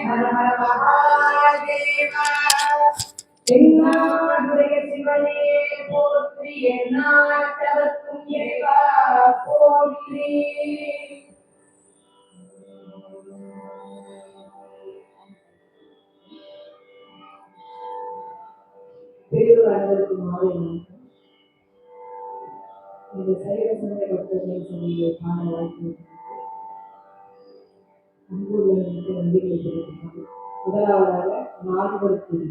ஹர ஹர மகாதேவா. என்னாடுடைய சிவனே போற்றி, எந்நாட்டவர்க்கும் இறைவா போற்றி. பெரியோர் அனைவருக்கு மாலை இந்த சைவ சமய பக்தர்கள் சபையை காண வாய்ப்பு அன்புள்ள நன்றிகளை தெரிவிக்கிறார்கள். முதலாவதாக நால்வர் குடி.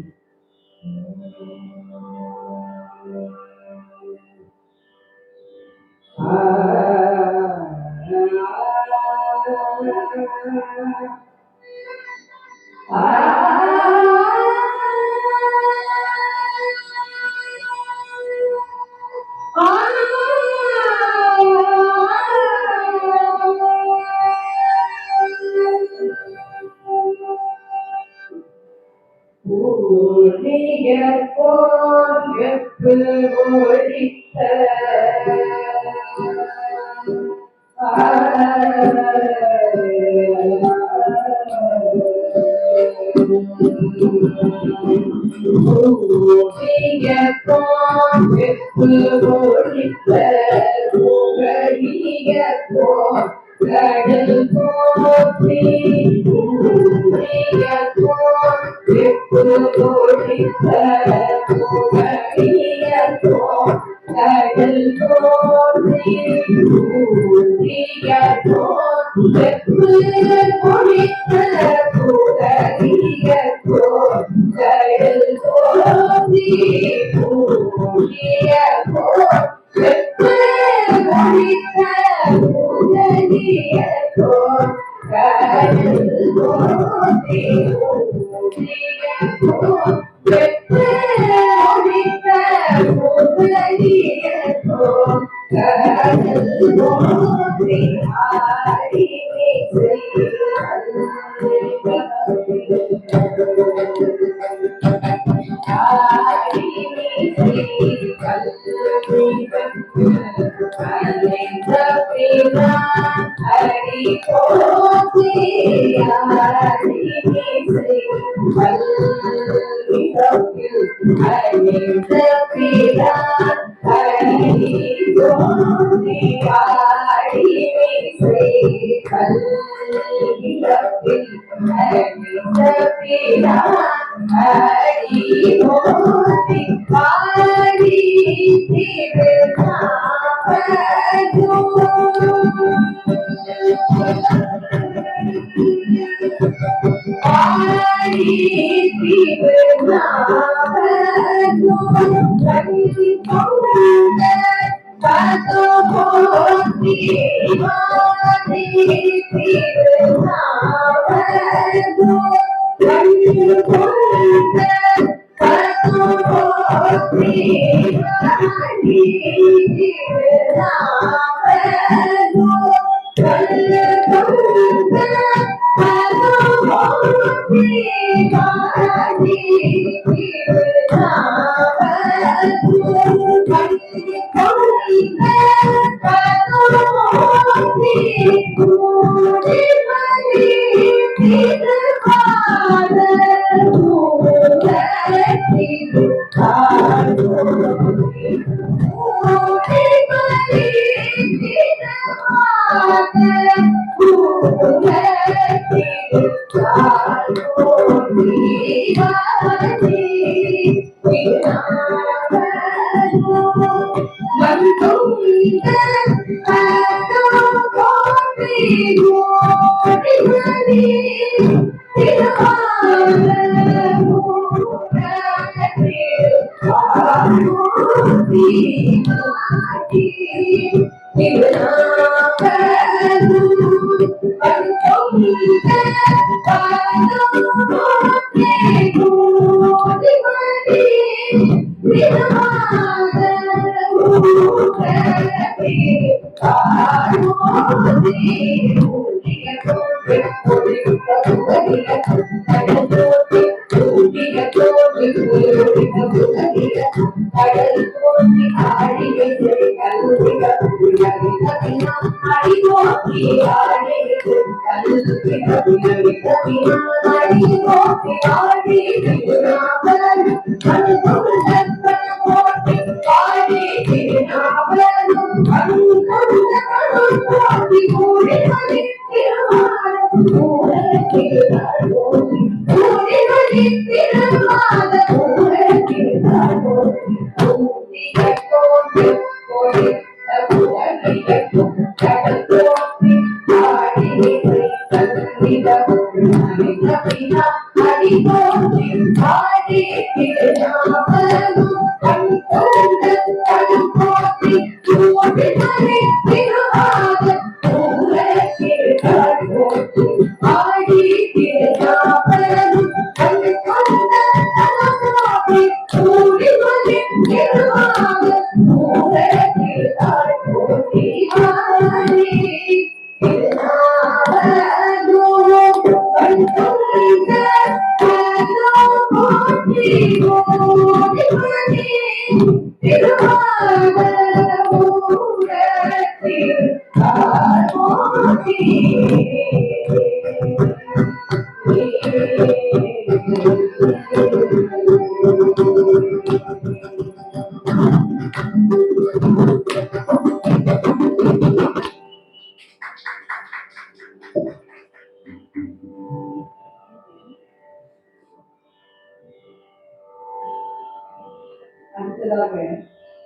அடுத்ததாக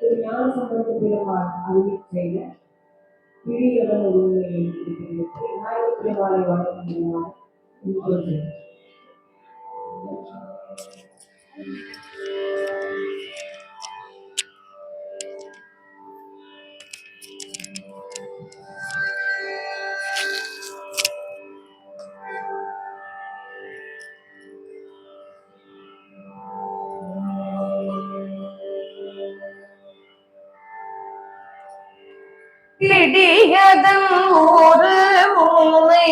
திரு ஞானசம்பந்த பெருமாள் அருள் செய்த பிடியவன் உண்மையை விநாயகர் பெருமாளை வழங்குகிறார். பிடியதன் ஒரு உண்மை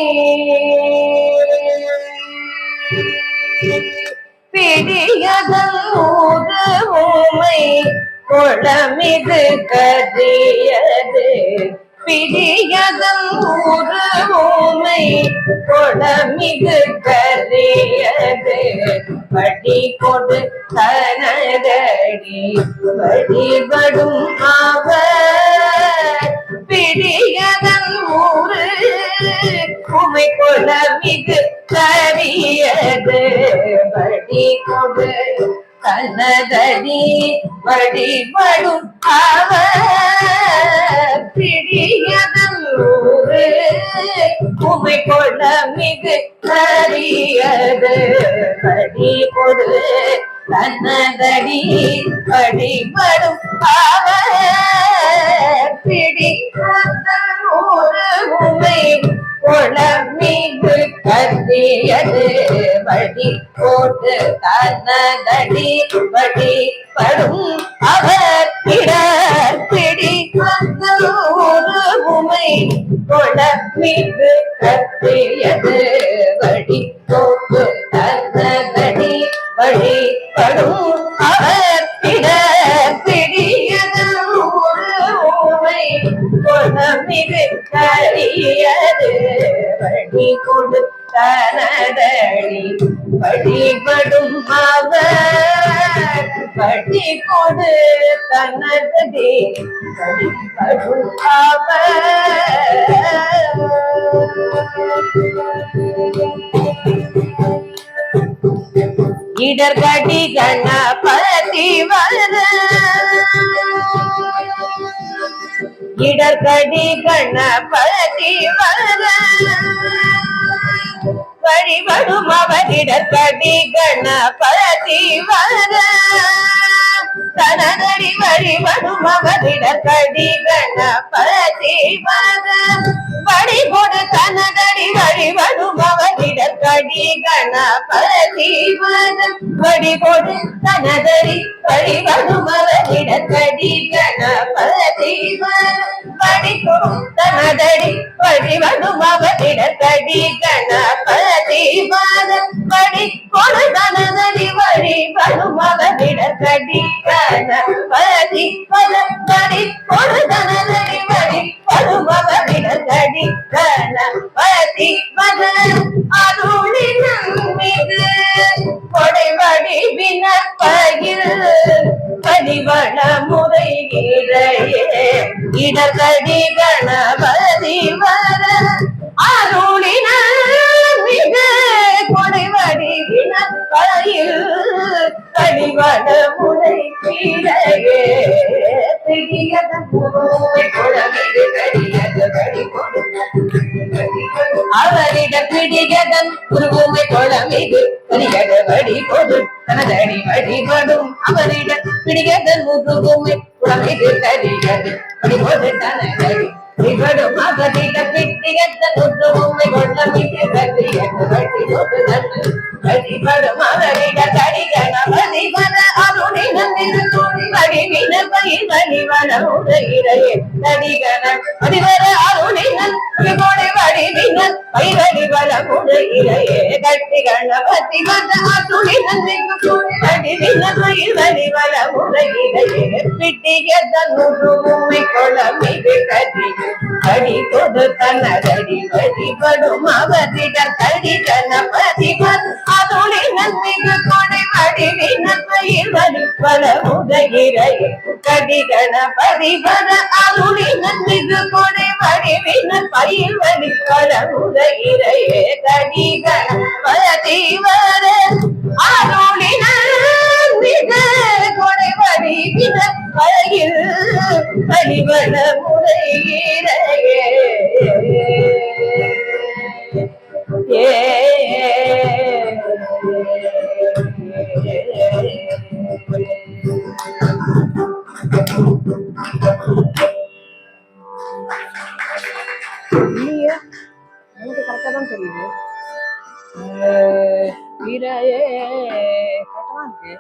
பிடியதன் ஒரு உண்மை குளமிது கதியது பிடியதன் ஒரு உண்மை குளமிது கதியது படி கொடு தனதடி வழிபடும் அவர் பிடியதன் ஊரு உமை கொள்ள மிகு கரியது வடி கொடு தனதடி வழிபடும் அவர் பிடியதன் ஊரு உமை கொள்ள மிகு கரியது வடி கொடு தன்னதடி வழிபடும் அவர் பிடியதன் ஊரு உமை குளமிகு கத்தியது வழி போட்டு தன்னதடி வழிபடும் அவர் இடர் பிடிக்கொரு உமை குளமிகு கத்தியது வழி போட்டு தன்னதடி வழிபடும் அவர் இடர் பிடியது உமை குளமிகு கரியது வழி கொடு தனதடி வழிபடும் அவர் வழி கொடு தனதடி வழிபடும் அவர் இடர்கடி கணபதி வர இடர்கடி கணபதி வர வழிபடும் அவர் இடர்கடி கணபதி வர தனதடி வழிபடும் அவர் இடர்கடி கணபதி வர வழி கொடு தனதடி வழிபடும் அவர் இடர்கடி கணபதி வர வழி கொடு தனதடி வழிபடும் அவர் இடர்கடி கணபதி வர வழி கொடு தனதடி வழிபடும் அவர் இடர்கடி கணபதி வர வழி கொடு தனதடி வழிபடும் அவர் இடர்கடி கணபதி வர வழி கொடு தனதடி வழிபடும் மகவிடர்கடி கணபதி மத அருளினம் மிகு கொடைவடி வினப்பகில் பதிவள முறை இடர்கடி கணபதி வர அருளின மிகு கொடைவடி வினப்பகில் பதிவள முறை அவரிடம் பிடிகதன் உருவுமை குழமிகு கரியடபடி கொடு தனதடி வழிபடும் அவரிடம் பிடிகதன் உருவுமை குழமிகு கரியது வழிபடு தனதடி வழிபடும் அவரிடம் பிடிகதன் உருவுமை குழமிகு கரியது வழிபடு வழிபடும் அவரிட கடி கணபதி வர அருணினம் வடிவின பயிர் வழிவன உரையிறையே நடிகன வடிவர அருணினன் கொடை வடிவின பயிரடிவர உரையிறையே கட்டி கணபதி வர அருணினன் வடிவின பயிர் வழிவர உரையிறையே பிட்டியதன் உருவுமை கொளமிகு கதி கடி கொடு தன்னதடி வழிபடும் அவரிட கடி கணபதி வர அருணினன் மிகு கொடை வடிவின பயிர் வழிவர உரையிறையே கடி கணபதி வர அருளினன் மிகு கொடை வடிவின பயிர் வழிவர உரையிறையே கடி கணபதி வர அருளினன் மிகு கொடை வடிவின பயிர் வழிவர உரையிறையே இல்லையா எனக்கு கரெக்டா தான் தெரியுது கரெக்டா தான் இருக்கு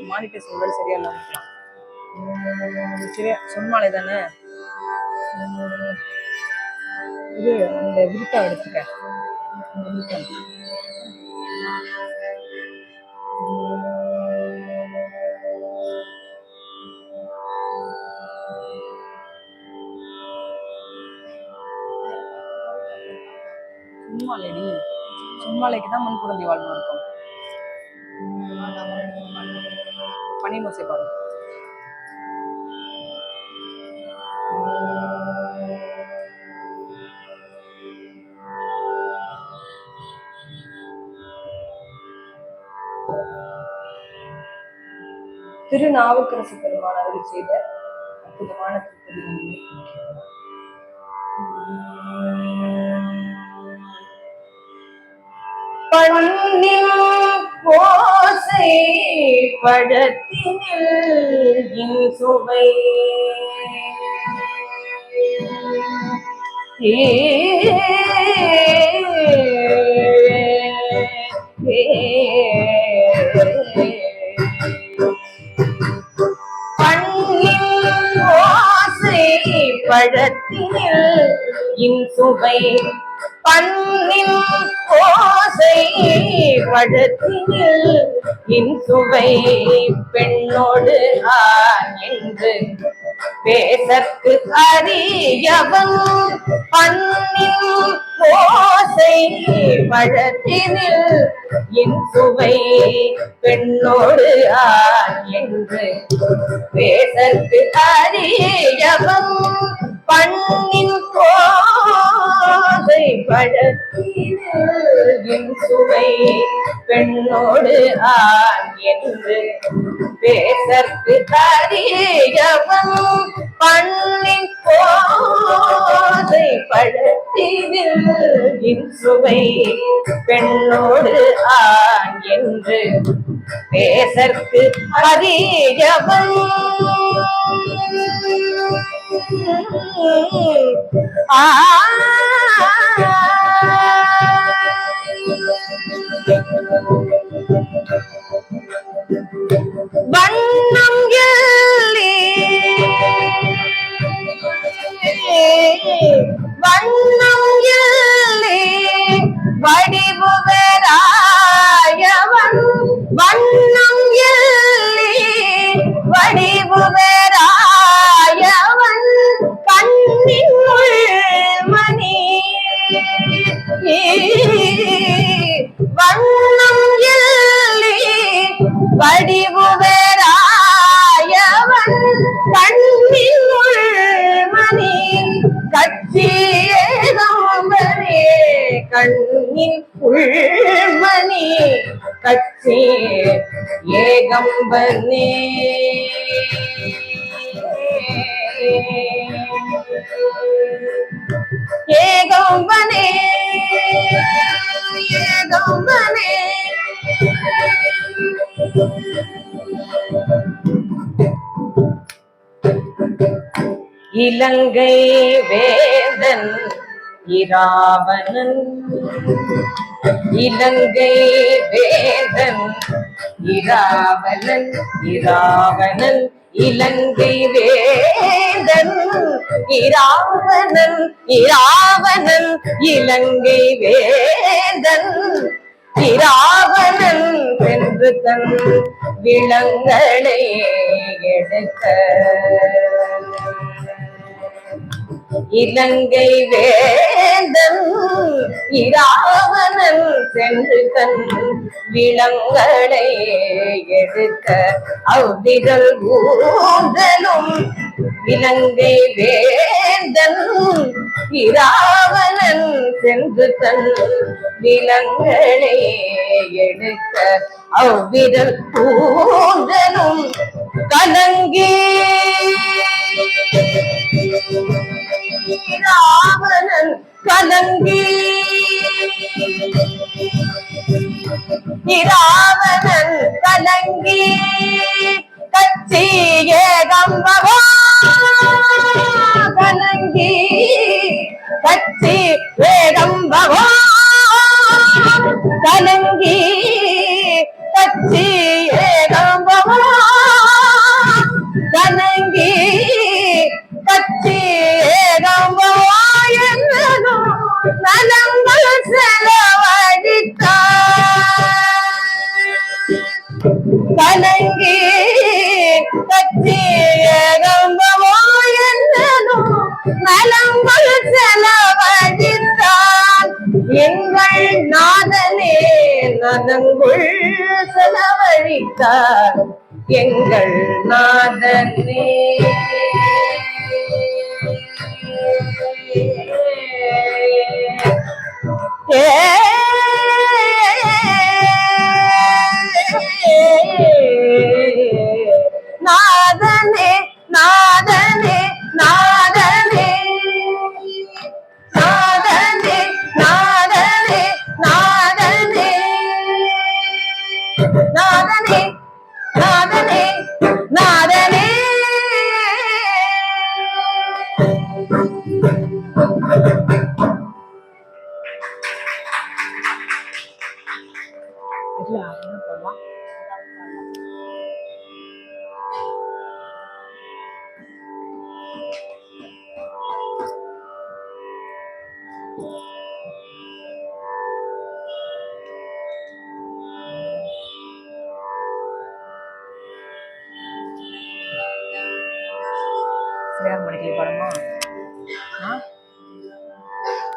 மானிட்டேஷன் முதல்ல சரியா இல்லாம இருக்கலாம் சரியா சொன்மாலை தானே இது இந்த விருத்தம் எடுத்துக்க சும்மாலேடி சும்மாலைக்கு தான் முன் குழந்தை வாழ்வு இருக்கும் பனி மோசை பாடும் திருநாவுக்கரசு பெருமான் அருள் செய்த அற்புதமான திருப்பதி பண்ணின் ஓசை படத்தினில் இன்சுவை பண்ணின் ஓசை படத்தினில் இன்சுவை பண்ணின் ஓசை படத்தினில் இன்சுவை பெண்ணோடு ஆண் என்று பேசற்கு அறியவன் பண்ணின் ஓசை படத்தினில் இன்சுவை பெண்ணோடு ஆண் என்று பேசற்கு அறியவன் பண்ணின் ஓசை படத்தினில் இன்சுவை பெண்ணோடு ஆண் என்று பேசற்கு அறியவன் பண்ணின் ஓசை படத்தினில் இன்சுவை பெண்ணோடு ஆண் என்று பேசற்கு அறியவன் வண்ணம் எல்லே வண்ணம் எல்லே வடிவு வேறாயவன் வண்ணம் எல்லே வடிவு வேறாயவன் வண்ணம் எல்லி வடிவு வேறாயவன் கண்ணின் உள்மணி கட்சி ஏகம்பனே கண்ணின் உள்மணி கட்சி ஏகம்பனே ஏகம்பனே ஏகம்பனே இலங்கை வேந்தன் இராவணன் இலங்கை வேந்தன் இராவணன் இராவணன் இலங்கை வேந்தன் இராவணன் இராவணன் இலங்கை வேந்தன் இராவணன் வென்று தன் விலங்களை எடுக்க இலங்கை வேந்தன் இராவணன் சென்று தன் விலங்களை எடுக்க அவ்விரல் ஊன்றலும் இலங்கை வேந்தன் இராவணன் சென்று தன் விலங்களை எடுக்க அவ்விரல் ஊன்றலும் கலங்கி ராவணன் கலங்கி இராவணன் கலங்கி கட்சி ஏகம்பவா கலங்கி கட்சி ஏகம்பவா கலங்கி கட்சி ஏகம்பவா கலங்கி கட்சி ஏகம்பவா என்னும் நலங்கள் செலவழித்தார் கலங்கி கட்சி ஏகம்பவா என்னும் நலங்கள் செலவழித்தார் எங்கள் நாதனே நலங்குள் செலவழித்தார் எங்கள் நாதனே நாதனே நாதனே நாதனே நாதனே நாதனே நாதனே நாதனே நாதனே நாதனே சரியாக படிக்கல படமா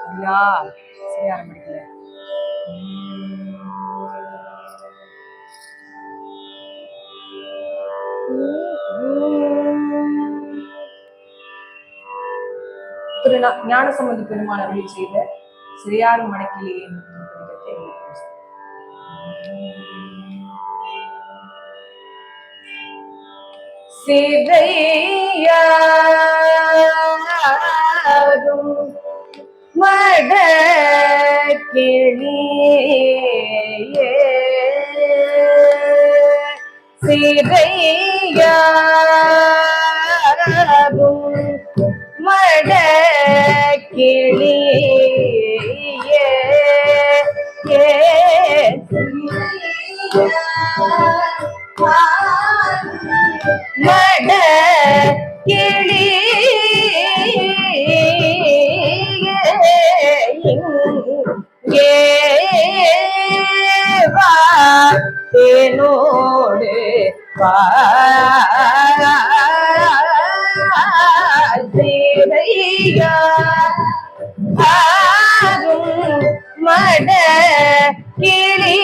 அப்படியா சரியாக படிக்கல திரு ஞானசம்பந்த பெருமாள் அருளி செய்த சிறியார் மடக்கிலே சிறையாரும் மடக்கிளியே சிறையாரும் மடக்கிளியே மட கிளி ஏவா தேனோடு பாசிரையா ஆரும் மட மட கிளி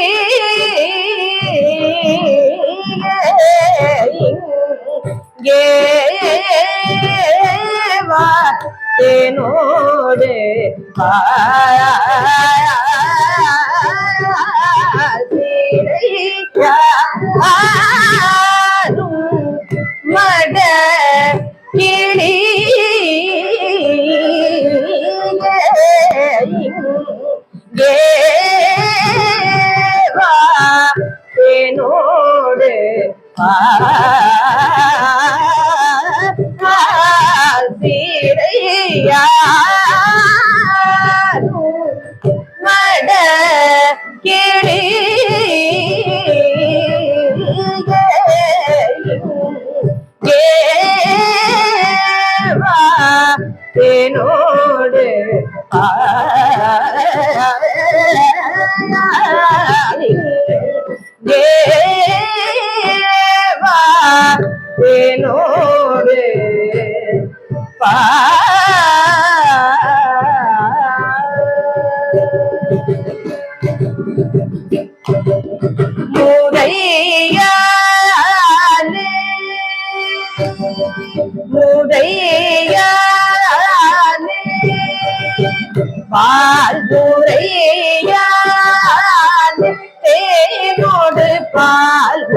வா என்னோடு மட கிளி என்னோடு மட கிளி என்னோடு தேவா என்னோடு முறையாலே முறையாலே பால்முறையாலே தேனோடு பால்முறையாலே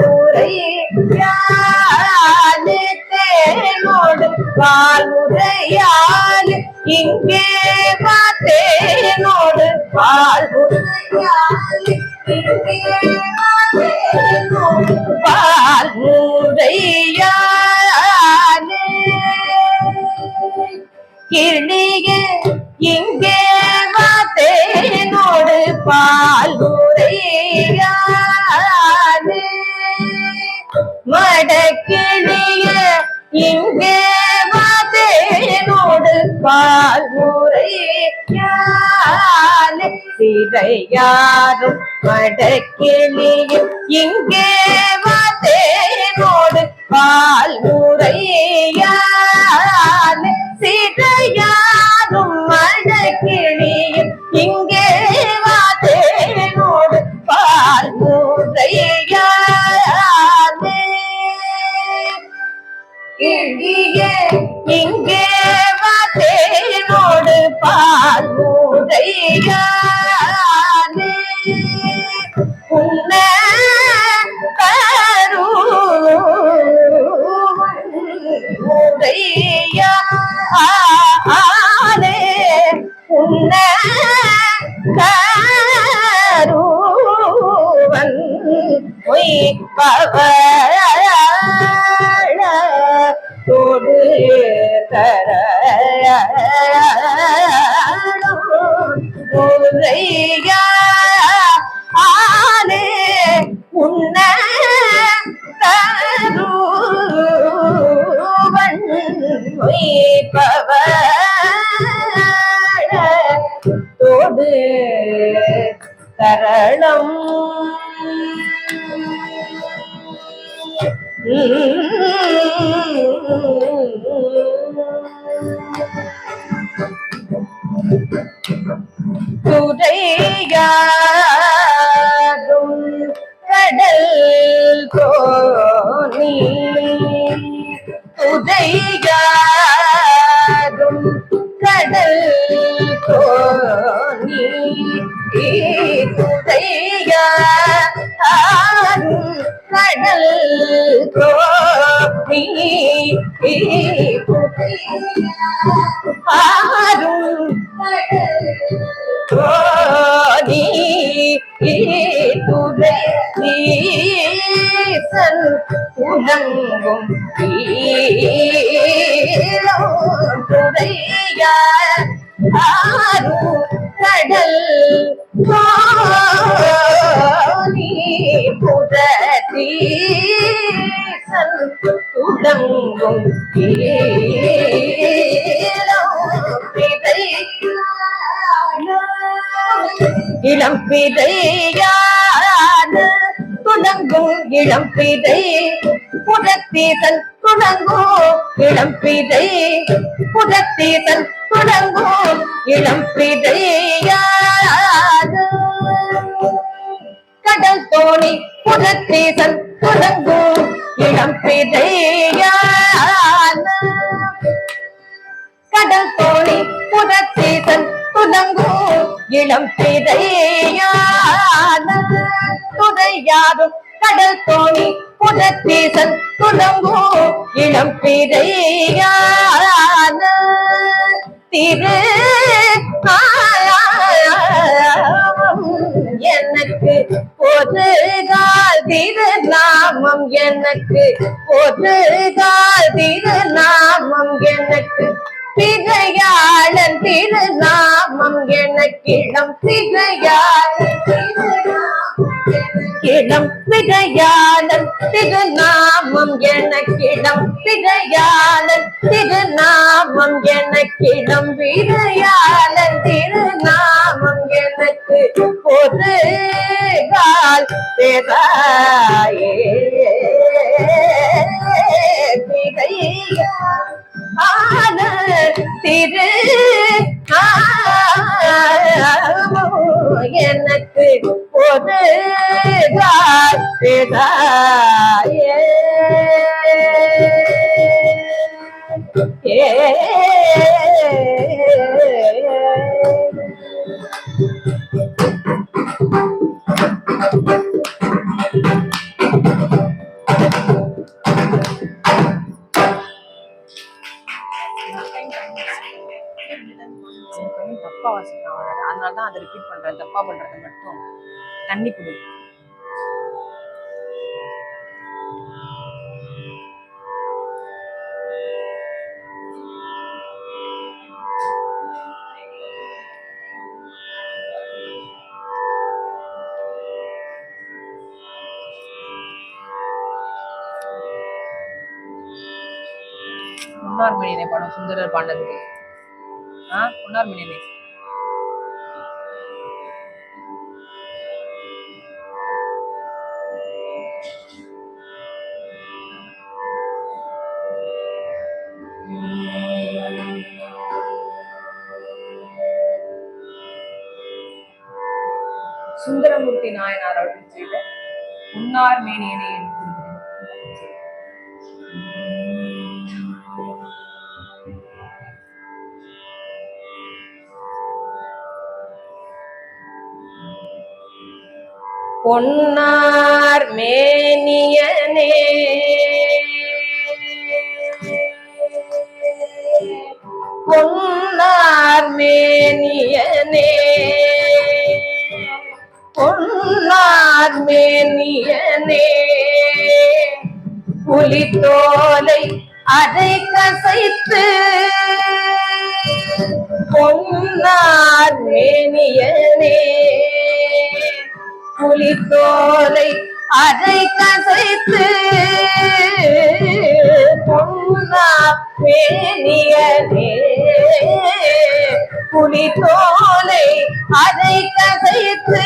தேனோடு பால்முறையாலே இங்கே தேனோடு பால்முறையாலே பால்முறையாலே கிளியே இங்கே தேனோடு பால்முறையாலே மடக்கிளிய இங்கே தேனோடு பால்முறையாலே சிறையாரும் மடக்கிளியும் இங்கே தேனோடு பால்முறையாலே சிறையாரும் மடக்கிளியும் இங்கே தேனோடு பால்முறையாலே கிளியே இங்கே தேனோடு பால்முறையாலே உன்ன கருமுறையாலே உன்ன கருவன் பொய்ப்பவளோடு தர முறையாலே உன்ன கருவன் பொய்ப்பவளோடு தரணம் துறையாரும் கடல் கோணி துறையாரும் கடல் கோணி துறையாரும் கடல் கோணி ஆரும் கோணி துறை ஈசன் உணங்கும் துறையா ஆரும் கடல் கோணி புரதீசன் துடங்கும் இளம் பிதையான துடங்கும் இளம் பிதை புரத்தீசன் துடங்கும் இளம் பிதை புரத்தீசன் துடங்கும் இளம் பிதையான புறத்தீசன் துலங்கும் இளம் பிறையான கடல் தோணி புறத்தீசன் துலங்கும் இளம் பிறையான துறையாரும் கடல் தோணி புறத்தீசன் துலங்கும் இளம் பிறையான திரு எனக்கு ஒரு கால் திருநாமம் எனக்கு ஒரு கால் திருநாமம் எனக்கு பிறையாளன் திருநாமம் எனக்கிடம் பிறையாளன் இளம் பிறையாளன் திருநாமம் எனக்கிடம் பிறையாளன் திருநாமம் எனக்கிடம் பிறையாளன் திருநாமம் எனக்கு ஒரு கால் பிறையே பிறையா திரு எனக்கு ஒரு தப்பா வாசிக்கிறான். அதனாலதான் அதை ரிப்பீட் பண்றேன். தப்பா பண்றது மட்டும் தண்ணி குடு. பொன்னார்மணியனை படம் சுந்தரர் பாண்டதுக்கு பொன்னார்மணியனை சுந்தரமூர்த்தி நாயனார் அப்படின்னு சொல்லிட்டு பொன்னார் மேனியனை பொன்னார் மேனியனே பொன்னார் மேனியனே பொன்னார் மேனியனே புலித்தோலை அதை கசைத்து பொன்னார் மேனியனே புலித்தோலை அதை கசைத்து பொன்னார் மேனியனே புலித்தோலை அதை கசைத்து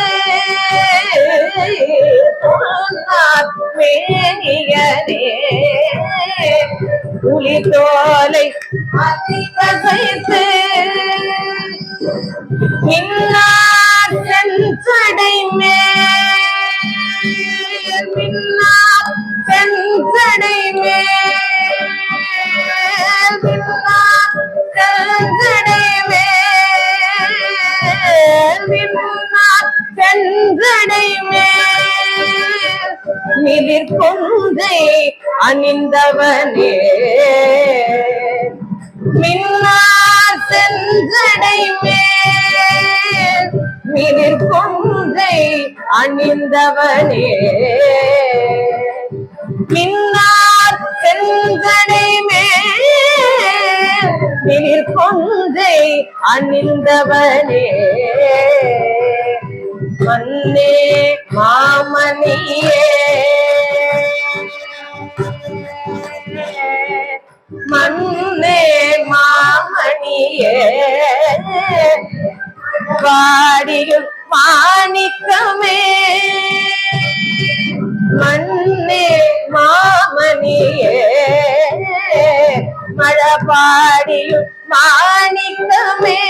பொன்னார் மேனியனே புலித்தோலை அதை கசைத்து மின்னார் செஞ்சடை மேல் மின்னார் செஞ்சடை மேல் மின்னார் செஞ்சடை மேல் மின்னார் செஞ்சடை மேல் மிதிர் கொன்றை அணிந்தவனே மின்னார் செஞ்சடை மேல் மிதிர் கொன்றை அணிந்தவனே மின்னார் செஞ்சடை மேல் மிதிர் கொன்றை அணிந்தவனே மன்னே மாமணியே மன்னே மாமணியே வாடியும் மாணிக்கமே மன்னே மாமணியே மழபாடியும் மாணிக்கமே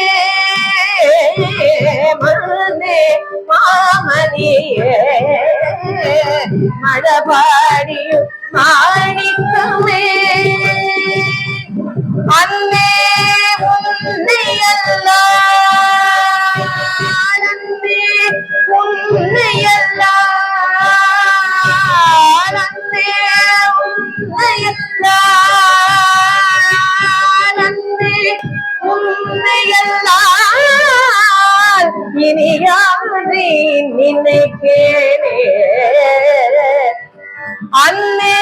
மன்னே மாமணியே மழபாடியும் மாணிக்கமே அன்னே உன்னையல்லால் அன்னே உன்னையல்லால் அன்னே உன்னையல்லால் அன்னே உன்னையல்லால் இனி யாரை நினைக்கிறே அன்னே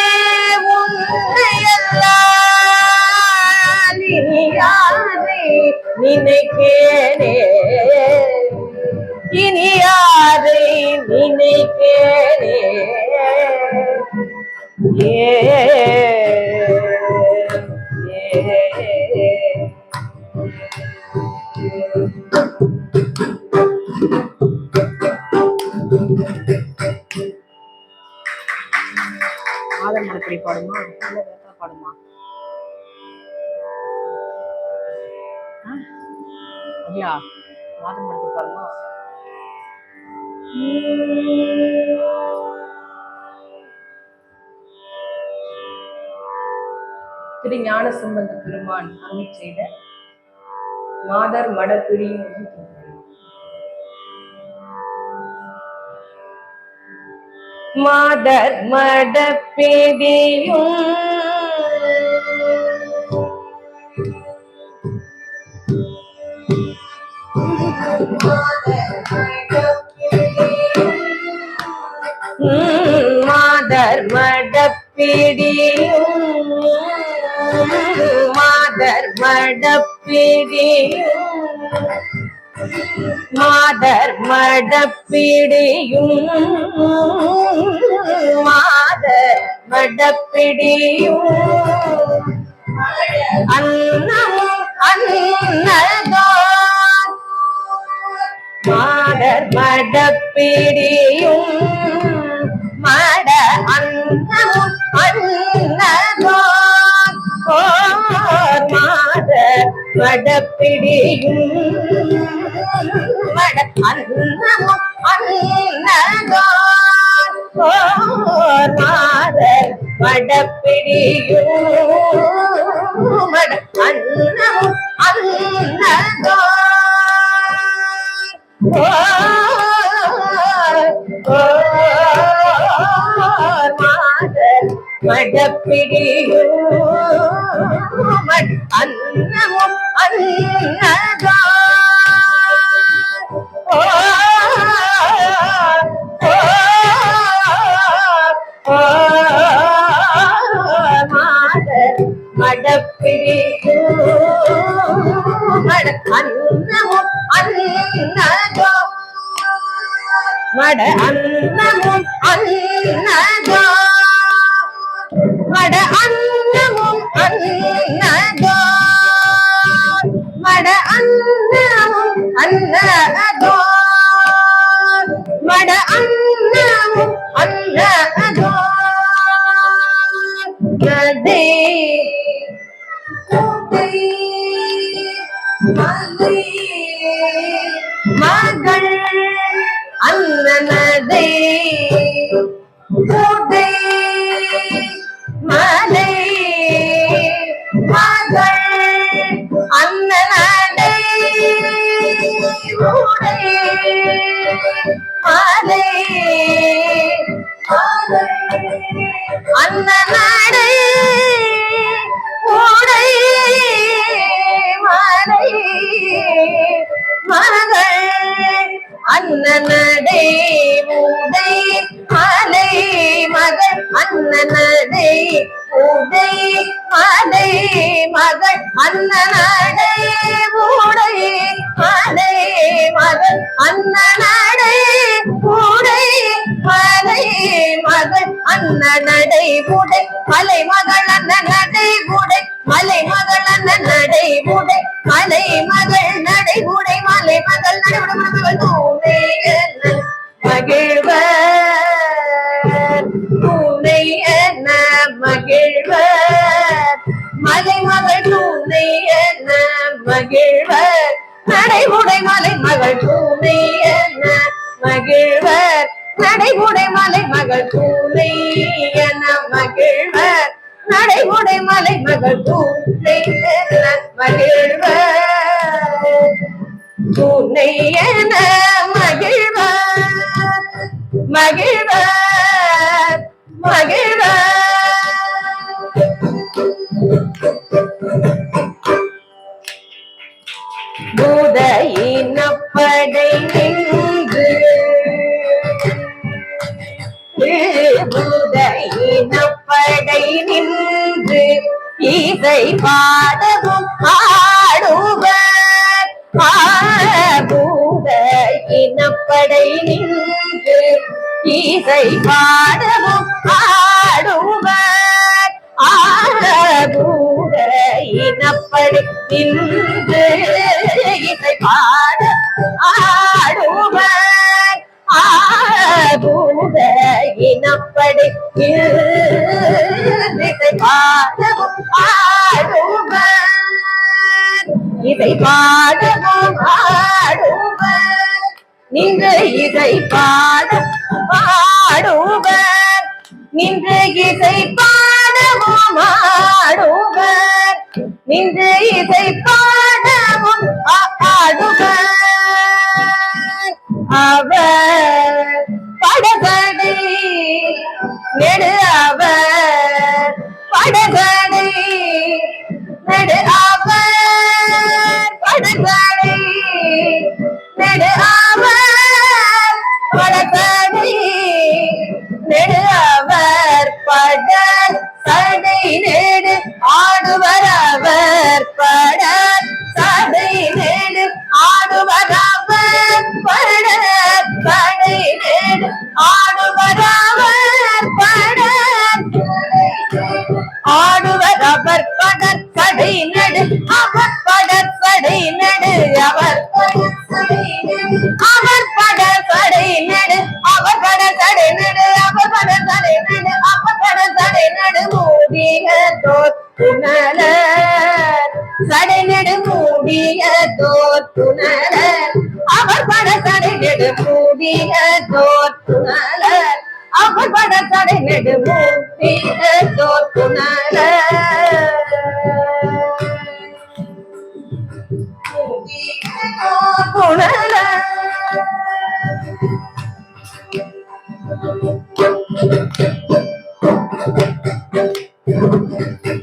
உன்னையல்லால் இனி யாரை நினைக்கிறே இனி யாரை நினைக்கிறே ஆதர் மனப்படி பாடுமா இல்ல வேற பாடுமா? ஐயா ஆதர் மனப்படி பாடுமா? திரு ஞான சம்பந்த பெருமான் அருள் செய்த மாதர் மடப்பிடியும் மாதர் மடப்பிடியும் மாதர் மடப்பிடியும் மாதர் மடப்பிடியும் மாதர் மடப்பிடியும் மாதர் மடப்பிடியும் அன்னமும் அன்னதோ மாதர் மடப்பிடியும் மட அன்னமும் அன்னதோ மாதர் மடப்பிடியும் மட அன்னமும் அன்னதோ மாதர் மடப்பிடியும் மட அன்னமும் அன்னதோ மாதர் மடப்பிடியும் மட அன்னமும் அன்னதோ மாதர் மடப்பிடியும் மட அன்னமும் அன்னதோ மட அன்னமும் அன்னதோ மட அன்னமும் அன்னதோ மட அன்னமும் அன்னதோ மட அன்னமும் அன்னதோ நதே மகள் அன்னநதை கோட்டை மலை மகள் அன்னநடை கோடை மலை அன்னநடை கோடை மலை மகள் அன்னநடை உடை மலை மகள் அன்னநடை உடை மலை மகள் அன்னநடை உடை மலை மகள் அன்னநடை உடை மலை மகள் அன்னநடை உடை மலை மகள் அன்னநடை உடை மலை மகள் அன்னநடை உடை மலை மகள் நடை உடை மலை மகள் மகிழ்வர் பூனை என்ன மகிழ்வர் மலை மகள் பூனை என்ன மகிழ்வர் நடை உடை மலை மகள் பூனை என்ன மகிழ்வர் நடைமுடை மலை மகள் பூனை என மகிழ்வர் நடைமுடை மலை மகள் பூனை என மகிழ்வர் பூனை என மகிழ்வர் மகிழ்வர் மகிழ்வர் பூத இனப்படை நின்று பூத இனப்படை நின்று இசை பாடவும் ஆடுவர் பூத இனப்படை நின்று இசை பாடவும் ஆடுவர் பூத இனப்படை நின்று இசை பாட ஆடுவர் பூத இனப்படை இசை பாடவும் ஆடுவர் இசை பாடவும் ஆடுவர் நின்று இசை பாட ஆடுவர் நின்று இசை பாடவும் ஆடுவர் நின்று இசை பாடவும் ஆடுவர் அவர் படகடை நெடு அவர் படகடை நெடு அவர் படகடை நெடு அவர் படகடை நெடு அவர் பட சடை நெடு ஆடுவர் அவர் பட சடை நெடு ஆடுவர் அவர் பட சடை நெடு ஆடுவர் அவர் பட ஆடுவர் அவர் பட சடை நெடு அவர் பட சடை நெடு அவர் அவர் பட சடை நெடு அவர் பட சடை நெடு அவர் பட சடை நெடு அவர் பட சடை நெடு மூடிய தோற்றுணர் சடை நெடு மூடிய தோற்றுணர் அவர் பட சடை நெடு மூடிய தோற்றுணர் அவர் பட சடை நெடு மூடிய தோற்றுணர்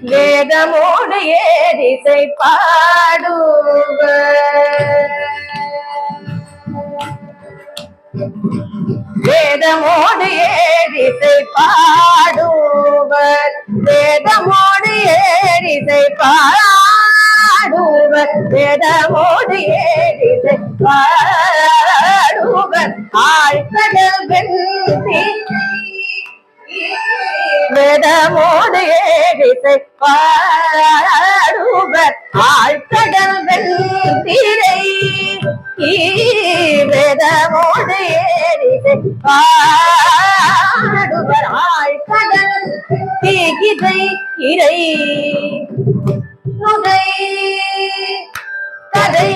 வேதமோடு ஏரிசை பாடுவர் வேதமோடு ஏரிசை பாடுவர் வேதமோடு ஏரிசை பாடுவர் வேதமோடு ஏரிசை பாடுவர் ஆழ்கடல் வெள்ளி வேதமோடு ஏரிசை பாடுவர் ஆழ்கடல் வெள்ளிரை வேதமோடு ஏரிசை பாடுவர் ஆழ்கடல் தீகிதை இறை நுதை கதை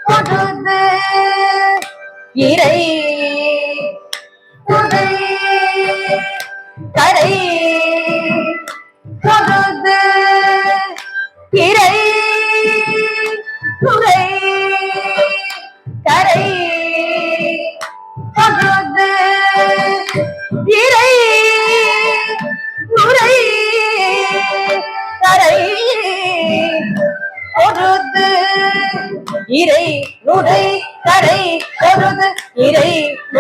கொடுத்து இறை நுதை கரை கொடுத்து இறை நுரை கரை கொடுத்து இறை நுரை கரை கொடுத்து இறை நுரை கரை பொருது இறை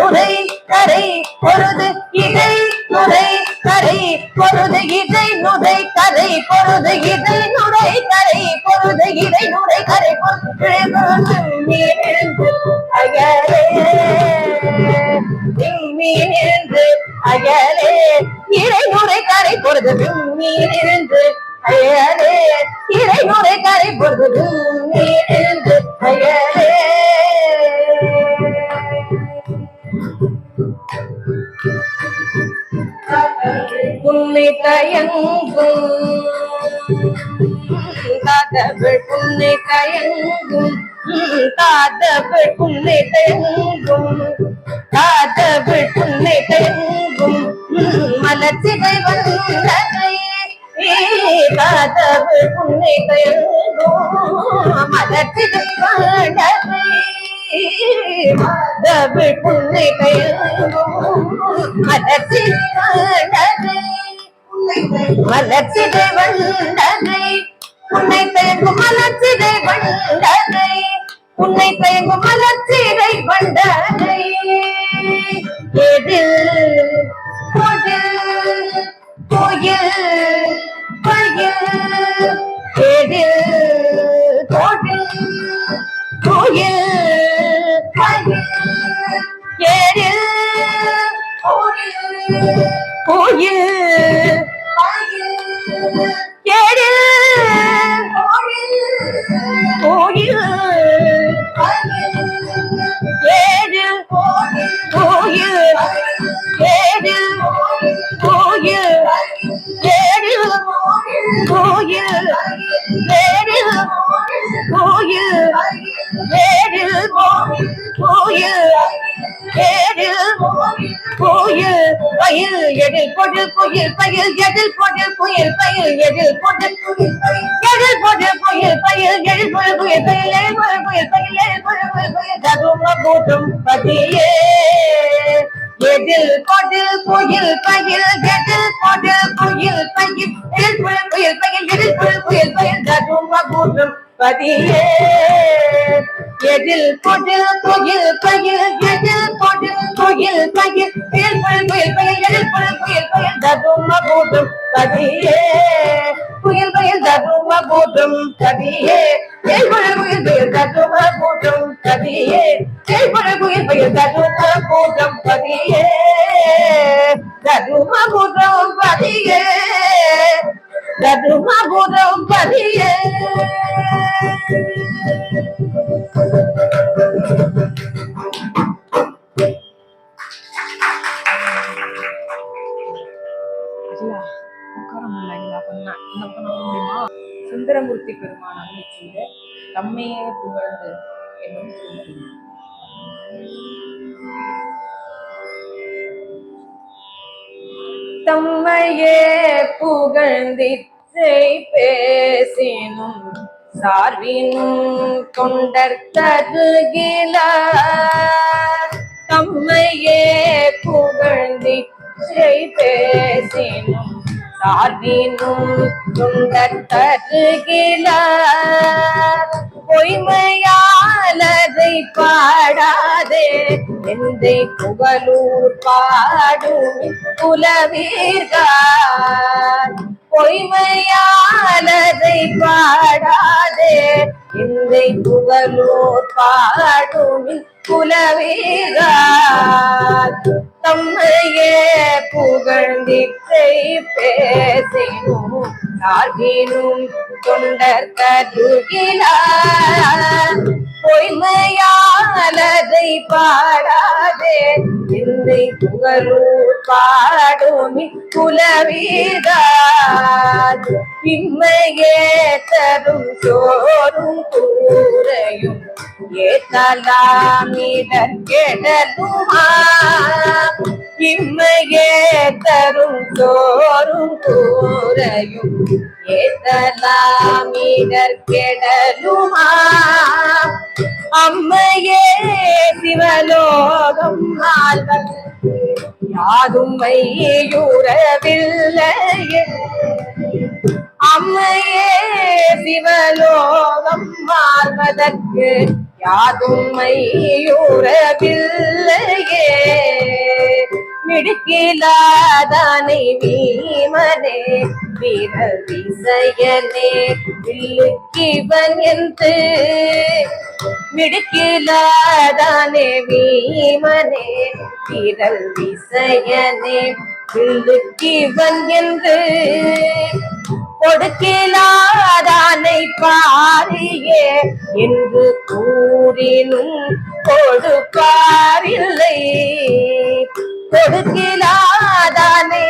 நுரை கரை பொருது இதை நுரை கரை பொருது இதை நுரை கரை பொருது இதை நுரை கரை பொருது இதை நுரை கரை மீனிருந்து அகலே மீனிருந்து அகலே இறை நுரை கரை பொருது மீனிருந்து அயலே இறை நுரை கரை பொருது மீனிருந்து அயலே புன்னை தயங்கும் காதவள் புன்னை தயங்கும் காதவள் புன்னை தயங்கும் காத்தவிழ் புன்னை தயங்கும் மலர்ச்சிதை வந்தனை காத்தவிழ் புன்னை தயங்கும் மலர்ச்சிதை வந்தனை காத்தவிழ் புன்னை தயங்கும் மலர்ச்சிதை வந்தனை மலர்ச்சிதை வந்தனை உன்னை தயங்கும் மலர்ச்சிதை வந்தனை உன்னை தயங்கும் மலர்ச்சிதை வந்தனை எதில் கோயில் கோயில் கோயில் எதில் கோயில் கோயில் கோயில் எதில் கோயில் கோயில் எதில் போட்டு புயல் பயில் எதில் போட்டு புயல் பயில் எதில் போட்டு புயல் எதில் போட்டு புயல் பயில் எதில் போட்டு புயல் பயில் எதில் போட்டு புயல் பயில் எதில் போட்டு புயல் பயில் தகும கூட்டும் பதியே எதில் போட்டு புயல் பயில் எதில் போட்டு புயல் பயில் எதில் போட்டு புயல் பயில் எதில் போட்டு புயல் பயில் தகும கூட்டும் பதியே எதில் போட்டு புயல் பயில் எதில் போட்டு புயல் பயில் எதில் போட்டு புயல் பயில் எதில் போட்டு புயல் பயில் தகும கூட்டும் பதியே புயல் பயில் தகும கூட்டும் பதியே புயல் பயில் தகும கூட்டும் பதியே புயல் பயில் தகும கூட்டும் பதியே தகும கூட்டும் பதியே தகும கூட்டும் பதியே சுந்தரமூர்த்தி பெருமான் அருளி செய்த தம்மையே புகழ்ந்து என்னும் திருமொழி. தம்மையே புகழ்ந்திற்றை பேசினும் சார்பினும் தொண்டர்த்தருகில தம்மையே புகழ்ந்திற்றை பேசினும் சார்பினும் தொண்டர்த்தருகில பொய்மையாலதை பாடாதே எந்தை புகழூர் பாடும் புலவீர்கள் பொய்மையாலதை பாடாதே எந்தை புகழூர் பாடும் புலவீர்கள் தம்மையே புகழ்ந்திற்றை பேசினும் சார்பினும் தொண்டர் கருகிலார் பொய்மையாலதை பாடாதே எந்தை புகழூர் பாடும் புலவீர்கள் இம்மையே தரும் சோறும் கூரையும் ஏத்தலாமிடர் கெடலுமா இம்மையே தரும் சோறும் கூரையும் ஏத்தலாமிடர் கெடலுமா அம்மையே சிவலோகம் ஆழ்வது யாதும் மையுறவில்லையே அம்மையே சிவலோகம் வாழ்வதற்கு யாதும் மையுறவில்லையே மிடுக்கிலாதானை வீமனே வீர விசயனே வில்லுக்கிவன் என்று மிடுக்கிலாதானே வீமனே வீரல் விசயனே வில்லுக்கிவன் என்று கொடுக்கிலாதானை பாரியே என்று கூறினும் கொடுப்பாரில்லை கொடுக்கிலாதானை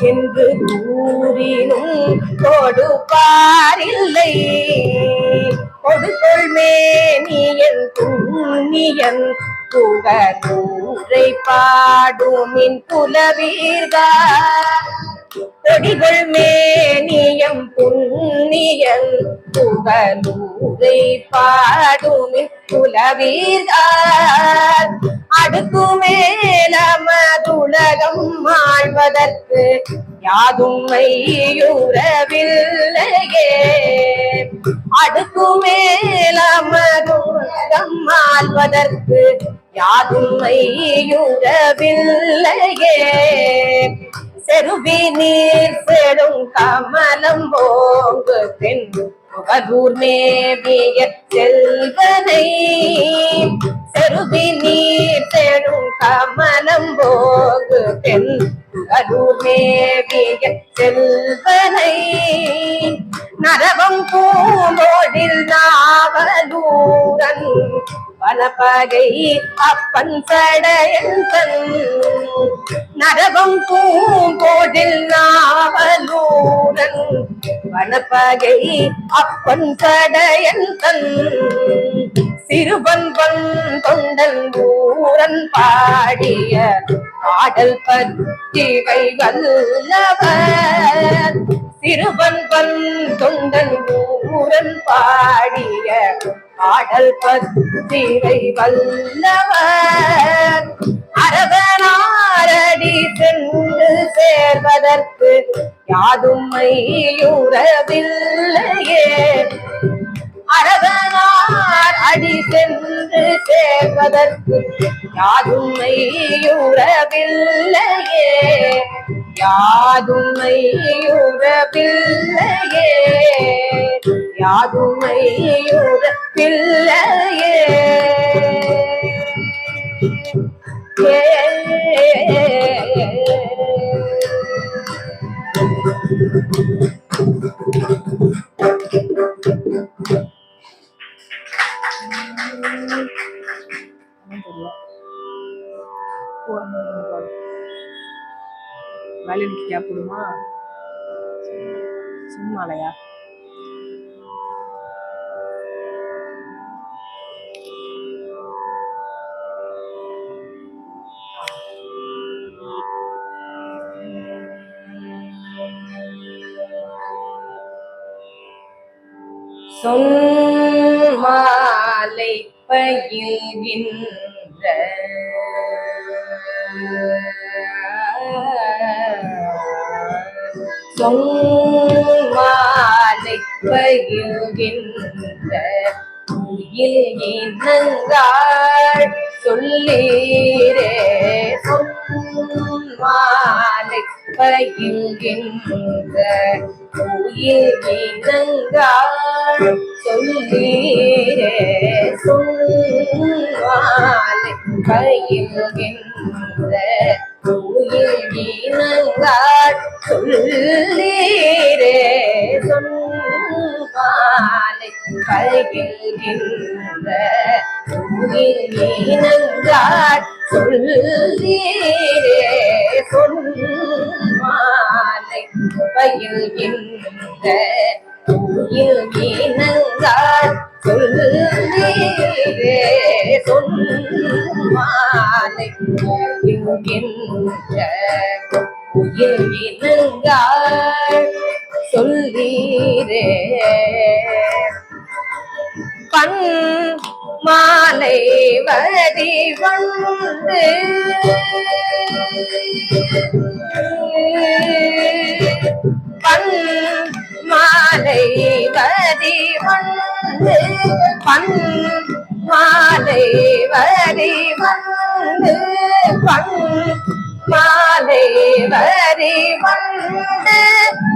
என்று கூறினும் கொடுப்பாரில்லை கொடுக்கொள் மேனியன் புண்ணியன் புகழூரை பாடுமின் புலவீர்கள் கொடிகள் மேனியம் புண்ணியன் புகழூரை பாடுமின் புலவீர்கள் அடுக்கு மேலமதுலகம் ஆழ்வதற்கு யாதும் மையுறவில்லையே அடுக்கு மேலமதுலகம் ஆழ்வதற்கு யாதும் மையுறவில்லையே செருவி நீர் செடும் கமலம் போங்கு தென் புகழூர் மேவிய செல்வனை செருவி நீர் செடும் கமலம் போங்கு தென் புகழூர் மேவிய செல்வனை நரவம் பூங்கோடில் நாவலூரன் வனப்பகை அப்பன் சடையன் நரவம் பூங்கோடில் நாவலூரன் வனப்பகை அப்பன் சடையன் சிறுவன் தொண்டன் ஊரன் பாடிய பாடல் பற்றிவை வல்லவர் சிறுவன் தொண்டன் ஊரன் பாடிய பாடல் பற்றிவை வல்லவர் அரவனாரடி சென்று சேர்வதற்கு யாதும் மையுறவில்லையே அரவனார் அடி சென்று சேர்வதற்கு யாதும் மையுறவில்லையே யாதும் மையுறவில்லையே யாதும் மையுறவில்லையே வயலினுக்கு கேப் விடுமா சும்மாலையா சொன்மாலை பயில்கின்ற சொன்மாலை பயில்கின்ற உயில் இனங்காள் சொல்லீரே சொன்மாலை பயில்கின்ற உயில் இனங்காள் சொல்லீரே சொன்மாலை பயில்கின்ற உயில் இனங்காள் சொல்லீரே சொன்மாலை பயில்கின்ற உயில் இனங்காள் சொல்லீரே சொன்மாலை பயில்கின்ற உயில் இனங்காள் சொல்லீரே சொன்மாலை பயில்கின்ற உயில் இனங்காள் சொல்லீரே பண் மாலை வரி வந்து பண் மாலை வரி வந்து பண் மாலை வரி வந்து பண் மாலை வரி வந்து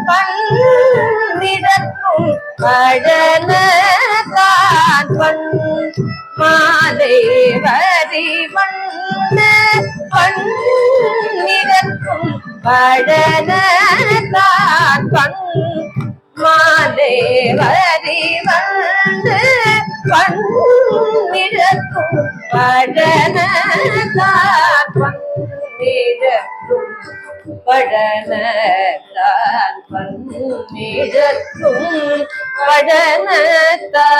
பன்னிடக்கும் பழனத்தான் பண் மாலை வரி வந்து பன்னிடக்கும் பழனத்தான் பண் மாலை வரி வந்து பன்னிடக்கும் பழனத்தான் பன்னிடக்கும் பழனத்தான் பன்னிடக்கும் பழனத்தான்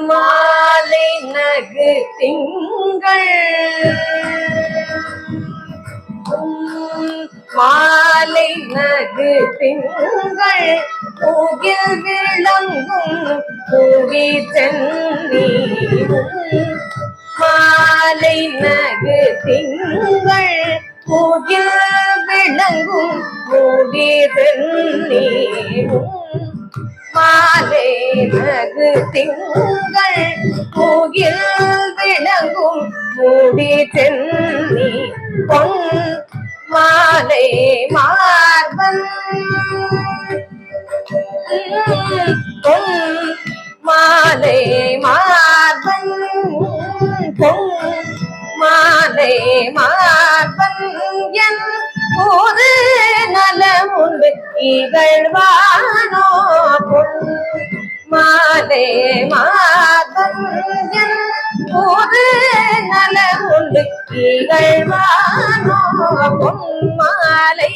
மாலை நகு திங்கள் மாலை நகு திங்கள் பூகில் விளங்கும் பூவி சென்னி மாலை நகு திங்கள் பூகில் விளங்கும் பூவி சென்னி மாலை நகு திங்கள் பூகில் விளங்கும் மூடி சென்னி பொன் மாலை மார்பன் பொன் மாலை மார்பன் பொன் மாலை மார்பன் என் போது நலமுண்டு இகழ்வானோ பொன் மாலை மார்பன் என் போது நலமுண்டு இகழ்வானோ பொன் மாலை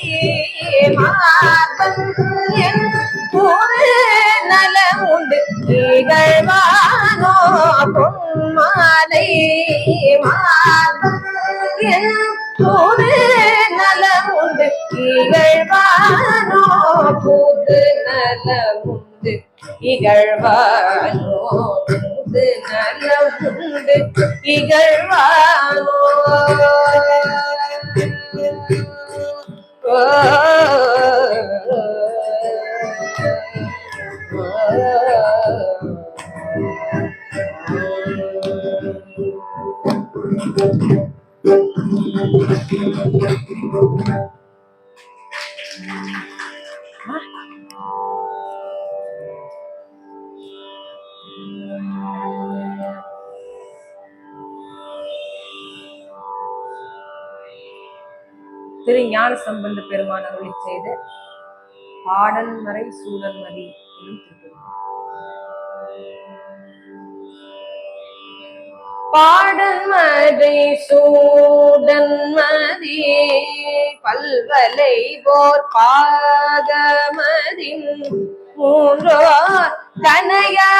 மார்பன் என் போது நலமுண்டு இகழ்வானோ பொன் மாலை மார்பன் என் போது நலமுண்டு இகழ்வானோ பூத்து நலமுண்டு இகழ்வானோ பூத்து நலமுண்டு இகழ்வானோ திரு ஞான சம்பந்த பெருமான் அருளிச் செய்த பாடல் மறை சூழல் மதி என்னும் திருக்குறள். பாடல் மறை சூடன் மதி பல்வலை போர் பாகமதின் மூன்றோர் கனையா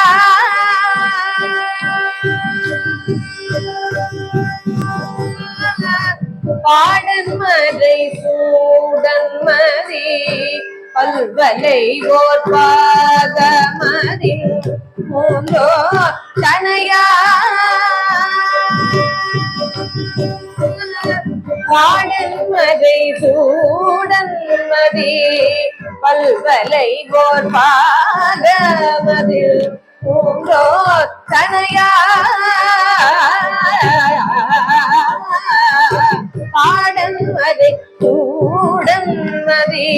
பாடன் மறை சூடன் மதி பல்வலை ஓர் பாகமதின் மூன்றோர் கனையா பாடன் மறை சூடன் மதி பல்வலை ஓர் பாகமதில் மூன்றோர் கனையா பாடன் மறை சூடன் மதி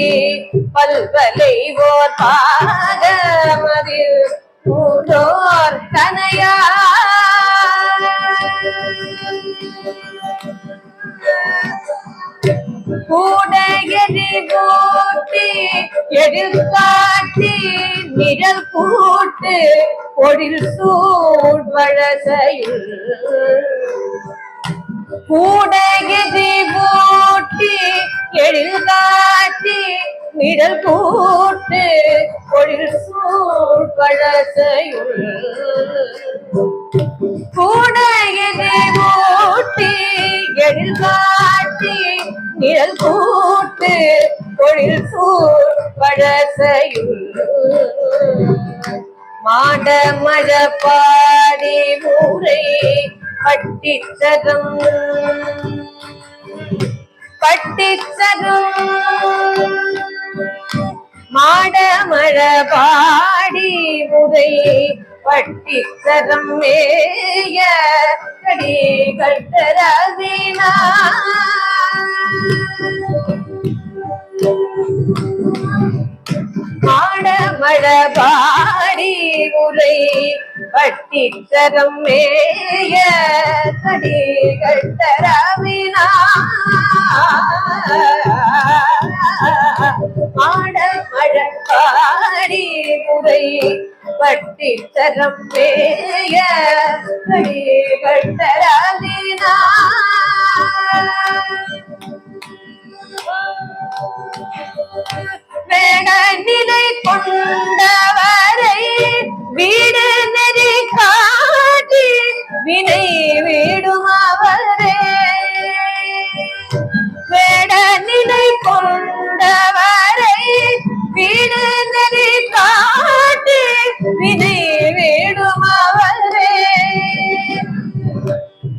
பல்வலை ஓர் பாகமதில் மூன்றோர் கனையா கூடையறி போட்டி எழில் காட்டி நிழல் கூட்டு பொழில் சூழ்வழசையில் கூடையறி போட்டி எழில் காட்டி நிழல் கூட்டு பொழில் சூழ்வழசையில் கூடையறி போட்டி எழில் காட்டி நிழல் கூட்டு பொழில் சூழ்வழசையுள் மாட மழ பாடி முறை பட்டிச்சரம் மாட மழ பாடி முறை பட்டிச்சரம் மேய கடி கட்டரவினா மாட மழ பாடி முறை பட்டிச்சரம் மேய கடி கட்டரவினா மாட மழ பாடி முறை பட்டிச்சரம் மேய கடி கட்டரவினா வே வேட நிலை கொண்டவரை வீடு நெறி காட்டி வினை வீடும் அவரே. வேட நிலை கொண்டவரை வீடு நெறி காட்டி வினை வீடும் அவரே.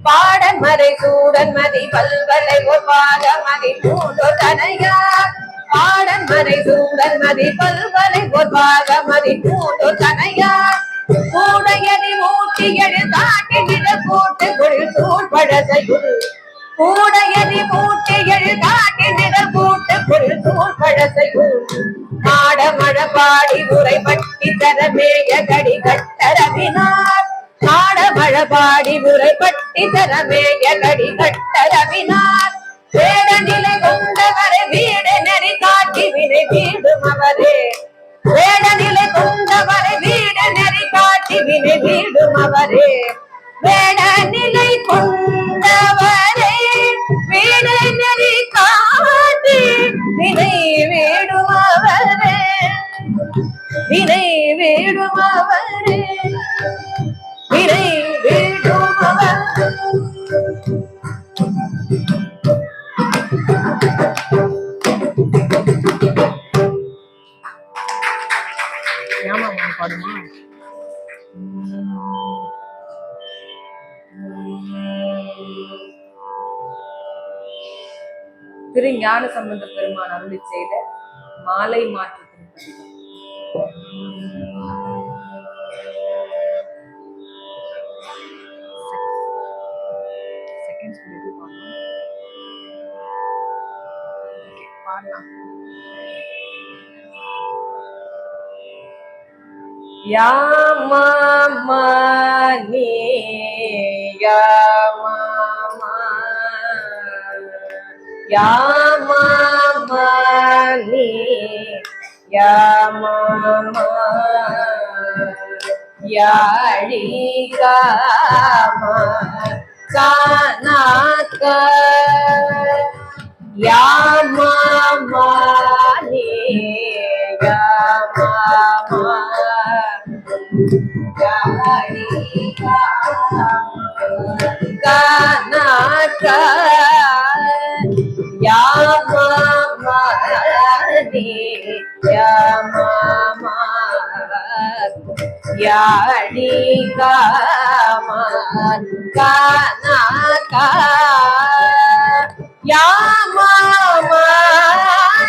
பாடன் மறை சூடன் மதி பல்வலை ஒரு பாகமதி மூன்றோர் தனையார். பாடன் மறை சூடன் மதி பல்வலை ஒரு பாகமதி மூன்றோர் தனையார். கூடையடி மூட்டியடி தாட்டி நில கூட்டு குளிர் சூழ் பழசையுள். கூடையடி மூட்டியடி தாட்டி நில கூட்டு குளிர் சூழ் பழசையுள். நாட மழ பாடி உரை பட்டி தரமேய கடி கட்டரவினார். நாட மழ பாடி உரை பட்டி தரமேய கடி கட்டரவினார். வேட நிலை கொண்டவரை வீடு நெறி காட்டி வினை வீடும் அவரே. வேட நிலை கொண்டவரை வீடு நெறி காட்டி வினை வீடும் அவரே. வேட நிலை கொண்டவரை வீடு நெறி காட்டி வினை வீடும் அவரே. வினை வீடும் அவரே. வினை வீடும் அவரே. பாடுமா? திரு ஞான சம்பந்த பெருமான் அருளி செய்த மாலை மாற்று திருப்பதிகம். பாடலாம். யா மாமா நீ யா மாமா யா மாமா நீ யா மாமா யாழி காமா கானாக்க யா மாமா நீ யா மாமா கானாக்க யா மாமா நீ யா மாமா யாழி காமா கானாக்க யா மாமா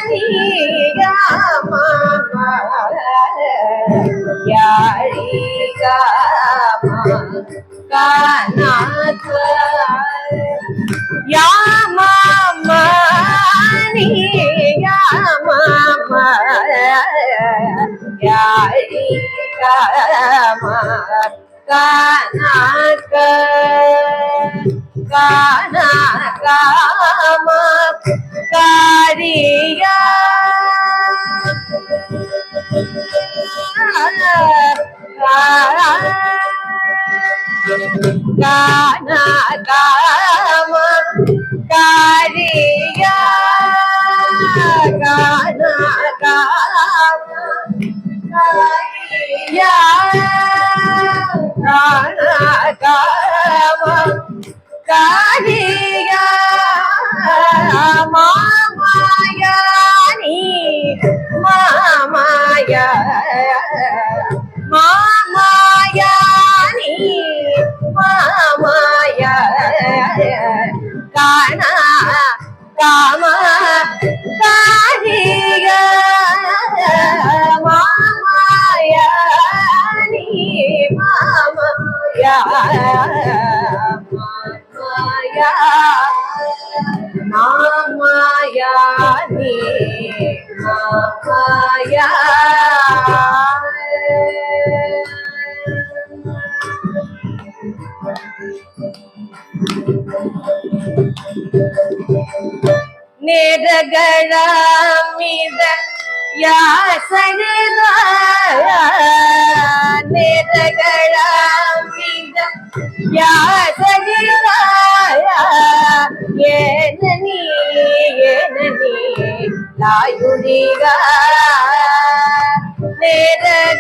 நீ யா மாமா யாழி காமா கானாக்க யா மாமா நீ யா மாமா யாழி காமா கானாக்க கானா காமா காரியா கானா காமா காரியா கானா காமா காரியா கானா காமா காரியா மாமாயா நீ மாமாயா மாமாயா நீ மாமாயா கானா காமா காரியா மாமாயா நீ மாமாயா மாமாயா நீ மாமாயா நேரகளாமித யாசனதா நேரகளாமித யாசகிதாயா ஏனனி லாயுடிகா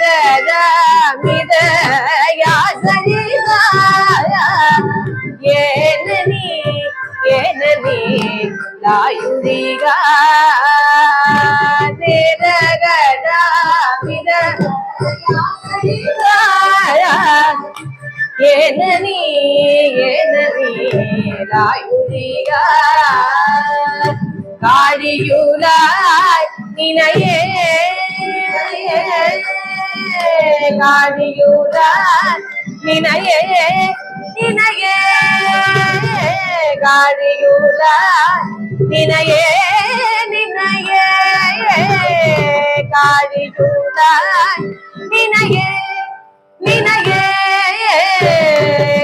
நேரகமித யாசகிதாயா ஏனனி லாயுடிகா நேரகமித யாசகிதாயா ஏனனி லாயுடிகா காழியுலாய் நினையே காழியுலாய் நினையே காழியுலாய் நினையே காழியுலாய் நினையே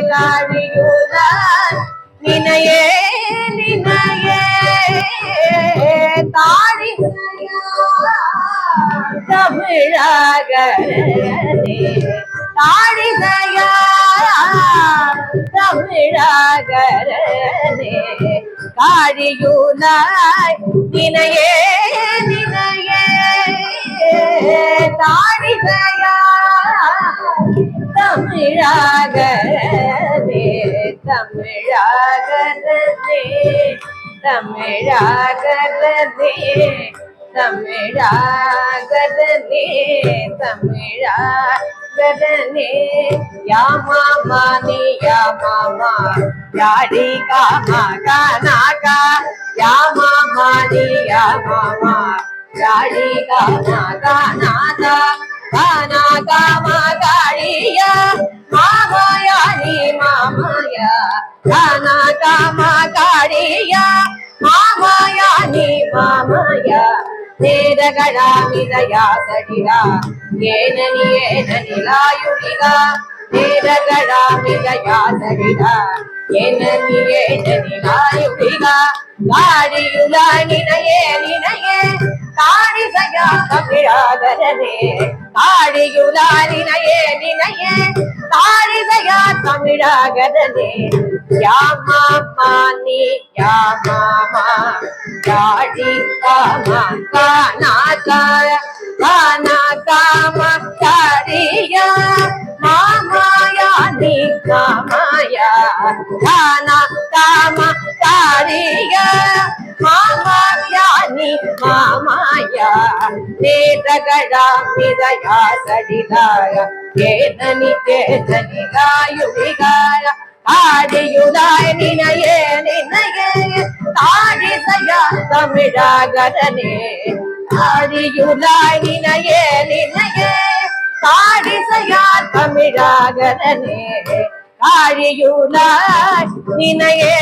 காழியுலாய் நினையே தாழி தமிழாகரனே தாழிசையா தமிழாகரனே காழியுலாய் நினையே தாழிசையா தமிழாகரனே தமிழாகரனே யாமாமானி யாமாமா யாடி காமா கானாகா யாமாமானி யாமாமா யாடி காமா கானாதா கானாகா மாகாழியா மாமாயா நீ மாமாயா கானாகா மாகாழியா மாமாயா நீ மாமாயா நேரகடாமிதயா சடிடா ஏனனி லாயுடிகா நேரகடாமிதயா சடிடா ஏனனி லாயுடிகா காழியுலாய் நினையே காழிசையா தமிழாகரனே காழியுலாய் நினையே காழிசையா தமிழாகரனே யாமாமானி யாமாமா யாடி காமா கானாகா காமா காரியா மாமாயா நீ காமாயா கானா காமா காரியா மாமாயா நீ மாமாயா நேரகடாமிதயா சடிதாய ஏனனி லாயுடிகாய காழியுலாய் நினையே தாழிசையா தமிழாகரனே காழியுலாய் நினையே தாழிசையா தமிழாகரனே காழியுலாய் நினையே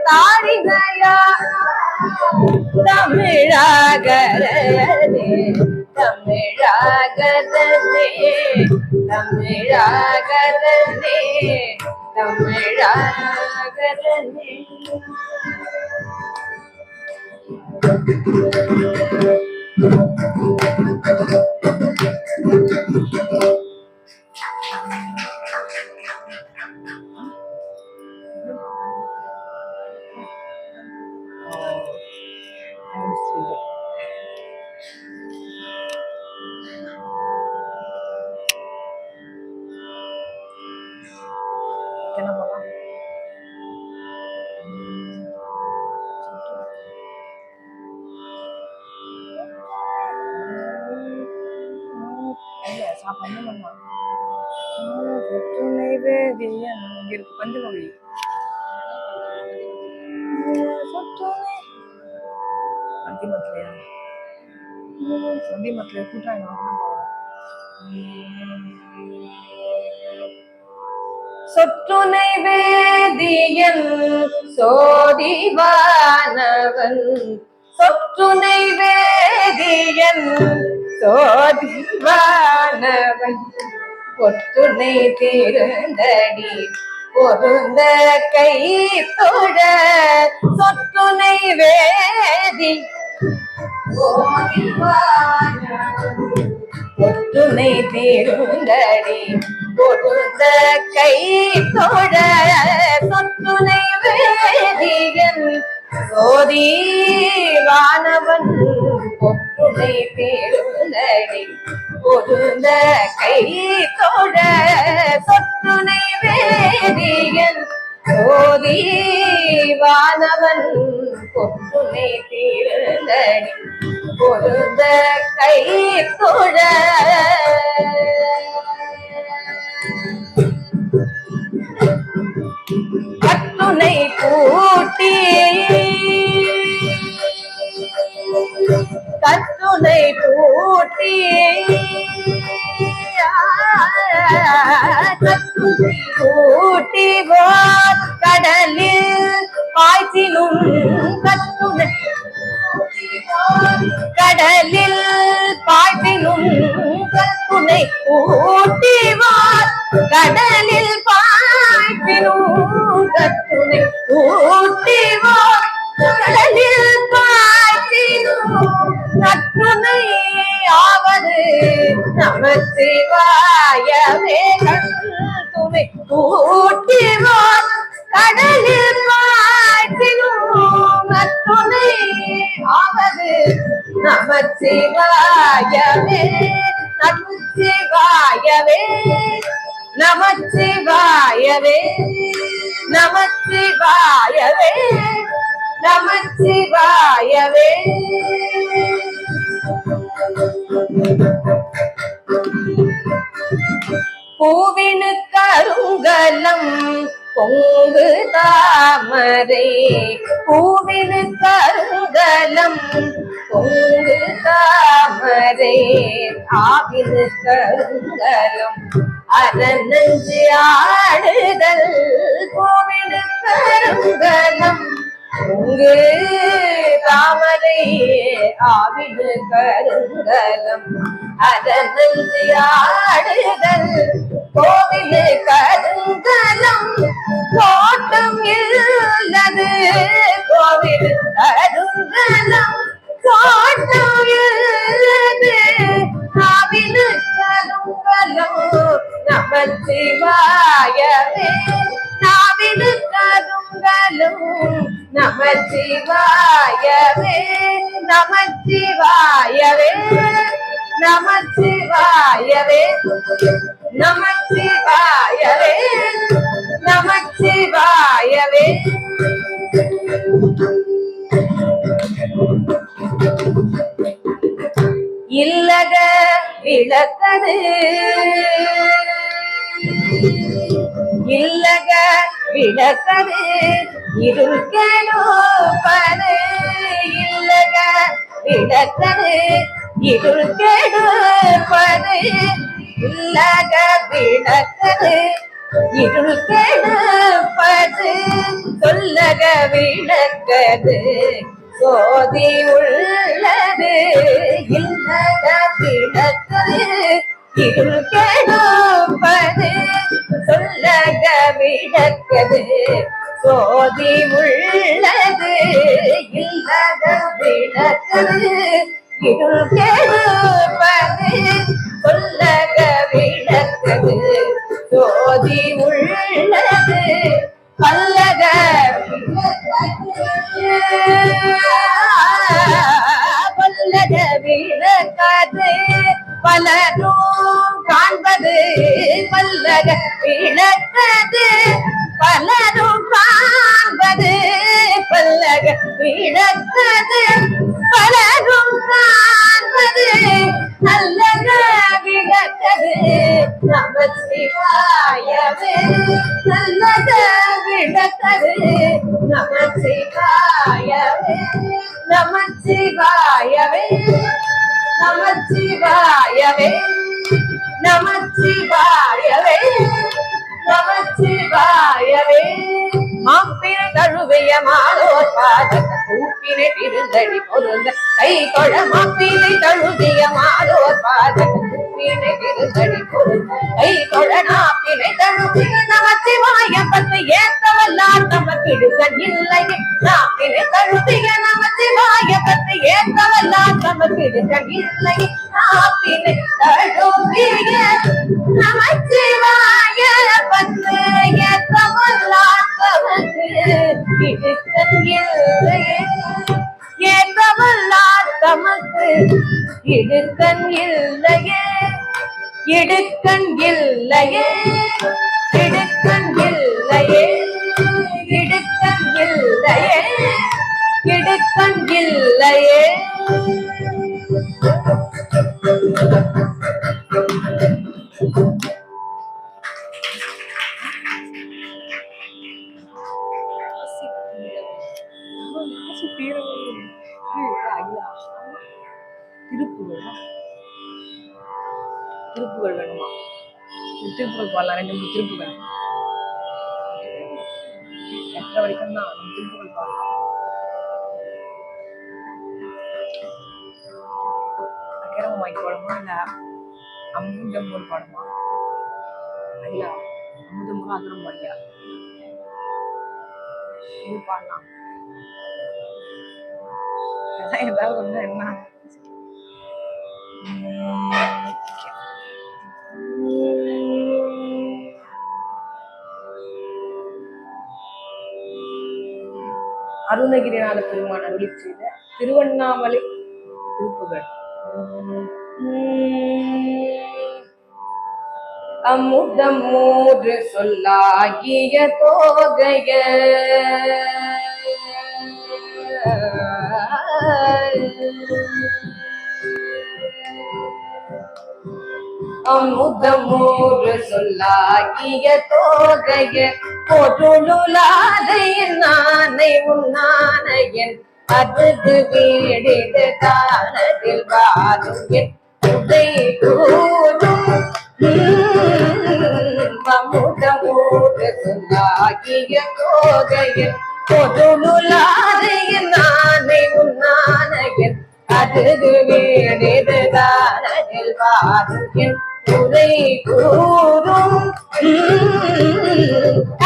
தாழிசையா தமிழாகரனே தமிழாகரனே என்ன பண்ணலாம்? இல்ல சாப்பாடு பண்ணலாம். நைவேதியம் இங்க இருக்கு பஞ்சமொழி. மத்தியமத்துல கூட்டாங்க சொற்றுனை வேதியன் சோதிவானவன் சொற்றுனை வேதியன் சோதிவானவன் பொற்றுனை திருந்தடி பொருந்த கை தொழ சொற்றுனை வேதி பொற்றுனை திருந்தடி பொருந்த கை தொழ சொத்துணை வேதியன் சோதி வானவன் பொற்றுணை பேருந்தடி பொருந்த கை தொழ சொத்துணை வேதியன் சோதி வானவன் பொற்றுணை பேருந்தடி பொருந்த கை தொழ கட்டுனை பூட்டி கட்டுனை பூட்டி கட்டுனை பூட்டி கடலில் பாய்ச்சினும் கட்டுனை கடலில் பாய்ச்சினும் கட்டுனை ஊட்டிவார் கடலில் பாய்ச்சினும் கட்டுனை ஊட்டிவார் கடலில் பாய்ச்சினும் கட்டுனை ஆவது நமச்சிவாயவே கட்டுனை ஊட்டிவார் கடலில் பாய்ச்சினும் கட்டுனை ஆவது நமச்சிவாயவே நமச்சிவாயவே நமச்சிவாயவே நமச்சிவாயவே நமச்சிவாயவே பூவினு கருங்கலம் பொங்கு தாமரை பூவினு கருங்கலம் பொங்கு தாமரை ஆவினு கருங்கலம் அரணஞ்சு ஆடுதல் பூவினு கருங்கலம் பொங்கு தாமரை ஆவினு கருங்கலம் அரணஞ்சு ஆடுதல் கோவிலு கருங்கலம் கோட்டம் இல்லது கோவில் கருங்கலம் கோட்டம் இல்லது காவிலு கருங்கலம் நமச்சிவாயவே நாவிலு கருங்கலம் நமச்சிவாயவே நமச்சிவாயவே நமச்சிவாயவே நமச்சிவாயவே நமச்சிவாயவே இல்லக விளக்கது இல்லக விளக்கது இருள் கெடுப்பது இல்லக விளக்கது இருள் கெடுப்பது இல்லக விளக்கது இருள் கெடுப்பது சொல்லக விளக்கது சோதி உள்ளது இல்லக விளக்கது இருள் கெடுப்பது சொல்லக விளக்கது சோதி உள்ளது இல்லக விளக்கது இருள் கெடுப்பது சொல்லக விளக்கது சோதி உள்ளது பல்லக பல்லக விளக்கது பலரும் காண்பது பல்லக விளக்கது பலரும் காண்பது பல்லக விளக்கது பலரும் காண்பது நல்லக விளக்கது நமச்சிவாயவே நல்லக விளக்கது நமச்சிவாயவே நமச்சிவாயவே நமச்சிவாயவே நமச்சிவாயவே நமச்சிவாயவே மாப்பினை தழுவிய மாலோர் பாதக கூப்பினை திருந்தடி பொருந்த கை கொழ மாப்பினை தழுவிய மாலோர் பாதக கூப்பினை திருந்தடி பொருந்த கை கொழ நாப்பினை தழுவிய நமச்சிவாய பத்து ஏத்தவல்லார் நமக்கிடுக இல்லை நாப்பினை தழுவிய நமச்சிவாய பத்து ஏற்றவெல்லாம் நமக்கு இல்லை நாப்பினை தழுவிய நமச்சிவாய வந்து ஏற்றவெல்லாம் நமக்கு ஏற்றவெல்லாம் தமக்கு இடுக்கண் இல்லையே இடுக்கண் இல்லையே இடுக்கண் இல்லையே இடுக்கண் இல்லையே இடுக்கண் இல்லையே திருப்புகள் வேணுமா? திருப்புகள் பாடலாம், 2-3 திருப்புகள். எட்டரை வரைக்கும் தான் திருப்புகள் பாடலாம். அக்கிரமமாக்கி பாடுமா இல்ல அமுதமூர் பாடுமா? இல்ல அமுதமூர் அக்கிரம் பாடியா இது பாடலாம். ஏதாவது ஒண்ணு என்ன அருணகிரிநாத பெருமான் அருளி செய்த திருவண்ணாமலை திருப்புகள். அமுதம் மூன்று சொல்லாகிய தோகைய அமுதம் மூன்று சொல்லாகிய தோகைய பொருளுலாதையின் நானை உன்னானையன் அதுக்கு வீடிது தானதில் வாரும் என் உதை கூறும் அமுதமூன்று சொல்லாகிய தோகைய பொருளுலாதையின் நானை உன்னானையன் அதுக்கு வீடிது தானதில் வாரும் என் உதை கூறும்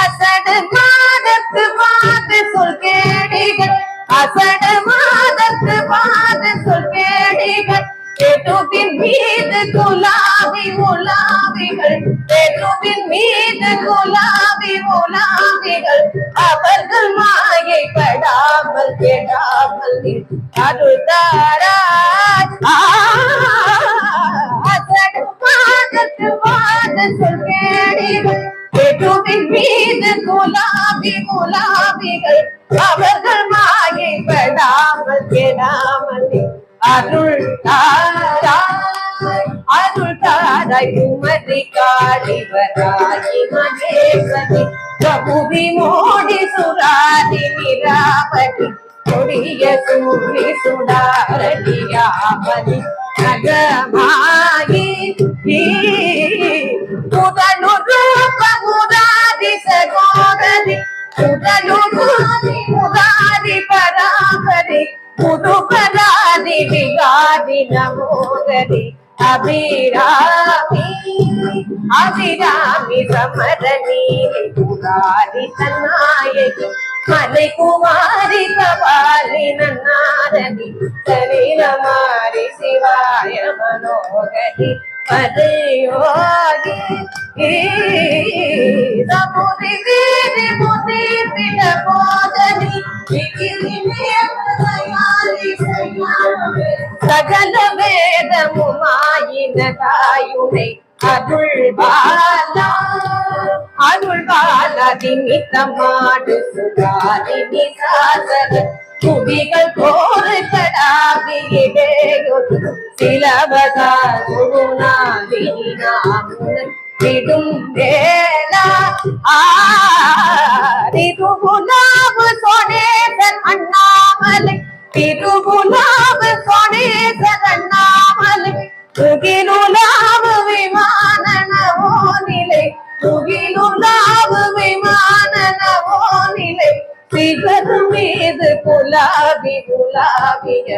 அசடு மாதத்து மாது சொல் கேடிகள் அசடு மாதத்து மாது சொல் கேடிகள் பெருவின் மீது குலாவி உலாவிகள் பெருவின் மீது குலாவி உலாவிகள் அவர்கள் மாயை படாமல் கெடாமல் அருள் தாராய் அசடு மாதத்து மாது சொல் கேடிகள் பெருவின் மீது குலாவி உலாவிகள் அவர்கள் மாயை படாமல் கெடாமல் அருள் தாராய் அருள் தாராய் குமரி காளிவராயி மகேஸ்வரி பிரபுவி மோடி சுராதி நிராவதி கொடிய சூரி சுடாரடியாமதி நகமாயி முதலுரூப முராதி சகோதரி முதலுரூபி முராதி பராபரி புதுபராதி விகாதி நமோதரி அபிராமி அபிராமி சமரணீலி புகாரி தன்னாயகி மலை குமாரி கபாலி நன்னாரதி சரீரமாரி சிவாய மனோகரி பதயோகி சமுதி வீதி முதி பிட போதனி சகல வேதமுமாயின தாயுனை அருள் பாலா திமித்தமாடு சுகாரி நிசாசர குடிகள் கோரு கடாபியிடேயொரு சிலவதா குருநாதினாமுனன் விடும் வேளா திருகுலாவு சொடேசன் அண்ணாமலை திருகுலாவு சொடேசன் அண்ணாமலை துகிலுலாவு விமானனவோ நிலை துகிலுலாவு விமானனவோ நிலை சிகர் மீது குலாபி குலாபிய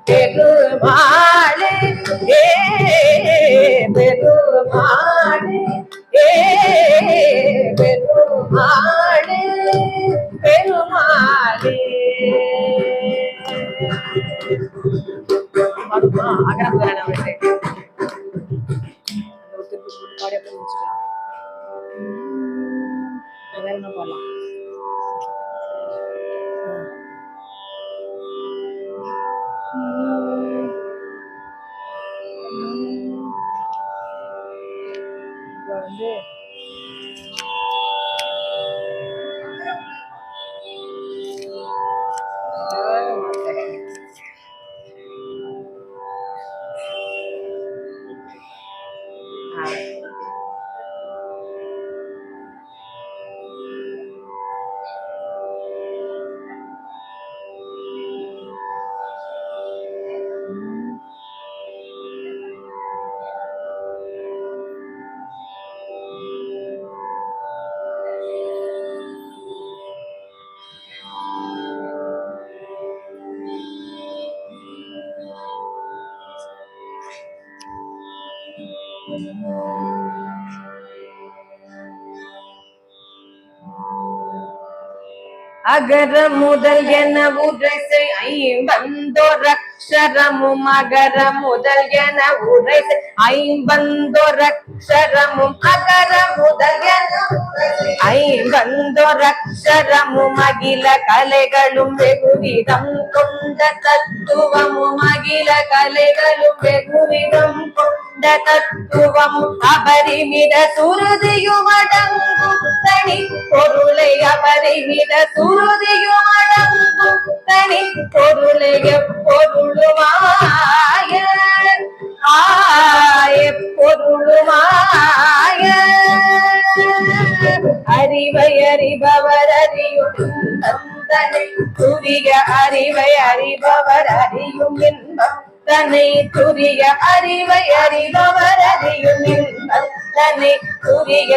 பெருமாளே பெருமாளே பெருமாளே பெருமாளே பாடுமா அகர முதல எழுத்து ஒரு திருப்பி போட்டு பாடி அப்படியே முடிச்சுக்கலாம். வேற என்ன பாடலாம்? இப்ப வந்து அகர முதல் என உரைசை ஐம்பந்தோரக்ஷரமும் அகர முதல் என உரைசை ஐம்பந்தோரக்ஷரமும் அகர முதல் என ஐம்பந்தோரக்ஷரமும் அகில கலைகளும் வெகுவிதம் கொண்ட தத்துவமும் அகில கலைகளும் வெகுவிதம் கொண்ட தத்துவமும் அபரிமித சுருதியும் அடங்கும் தனி பொருளை அபரிமித சுருதியும் அடங்கும் தனி பொருளை எப்பொருளுமாய எப்பொருளுமாய அறிவை அறிபவர் அறியும் தன்னை துரிய அறிவை அறிபவர் அறியும் இன்பம் தன்னை துரிய அறிவை அறிபவர் அறியும் இன்பம் தன்னை துரிய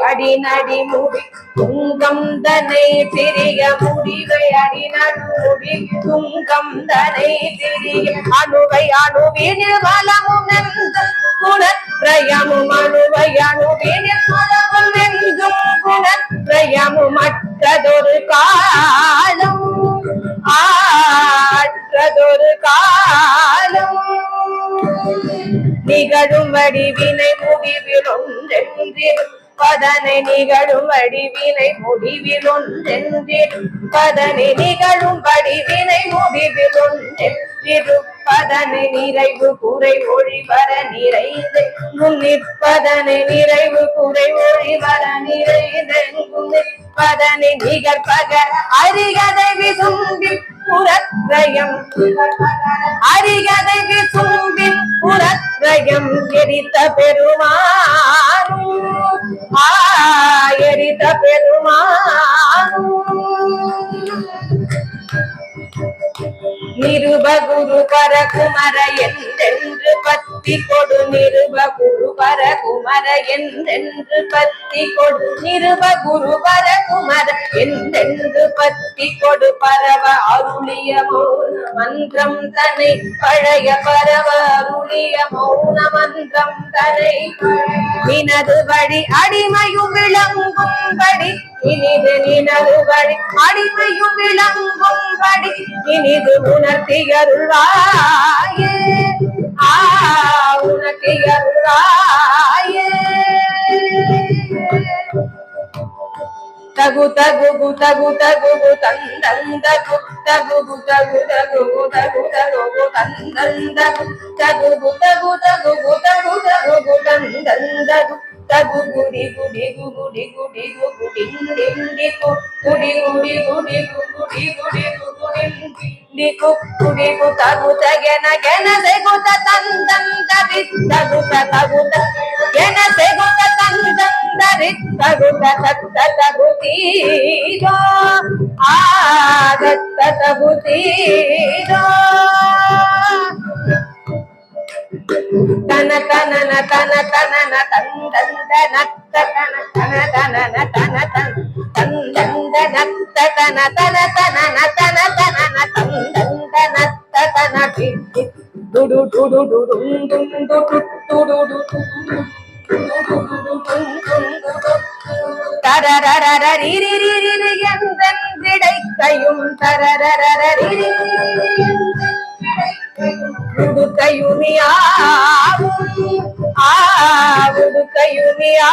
அடிநடி முடி துங்கம் தன்னை திரிய முடிவை அடிநடு முடி துங்கம் தன்னை திரிய அணுவை அணுவினில் வளமும் நெஞ்சும் குணத்ரயமும் அணுவை அணுவினில் வளமும் நெஞ்சும் குணத்ரயமும் மற்றதொரு காலம் ஆற்றதொரு காலம் நிகழும் வடிவினை முடிவில் ஒன்றென்றிருப்பதனை நிகழும் வடிவினை முடிவில் ஒன்றென்றிருப்பதனை நிகழும் வடிவினை முடிவில் ஒன்றென்றிருப்பதனை நிறைவு குறை ஒழிவர நிறைந்தெங்கும் நிற்பதனை நிறைவு குறை ஒழிவர நிறைந்தெங்கும் நிற்பதனை நிகழ்பகர் அறிகதை விசும்பில் புறத்ரயம் அறிகதை விசும்பில் புறத்ரயம் எரித்த பெருமானும் எரித்த பெருமானும் நிருப குரு பரகுமர என்றென்று பத்தி கொடு நிருப குரு பரகுமர என்றென்று பத்தி கொடு நிருப குரு பரகுமர என்றென்று பத்தி கொடு பரவ அருளிய மௌன மந்திரம் தன்னை பழைய பரவ அருளிய மௌன மந்திரம் தன்னை நினது வழி அடிமையும் விளங்கும்படி இனிது நினது வழி அடிமையும் விளங்கும்படி இனிது உணர்த்தியருள்வாயே உணர்த்தியருள்வாயே தகு தகு தகு தகு தந்தந்தகு தகு தகு தகு தகு தகு தந்தந்தகு தகு தகு தகு தகு தகு தந்தந்தகு தகு குடி குடி குடி குடி குடி குடி குடி குடி குடி குடி குடி diku kudiku taguta gena gena seguta tandam darit taguta gena seguta tandam darit taguta tagutido agatta tagutido tana tana na tana tana na tandan na tana tana tana na tana tandan na tana tana tana na tana tana na tandan na tana du du du du du du du du du du tarararara ri ri ri ri என்றென்றிடை கிடைக்கையும் தரரரரி உடுக்கையுமியாவும் உடுக்கையுமியாவும்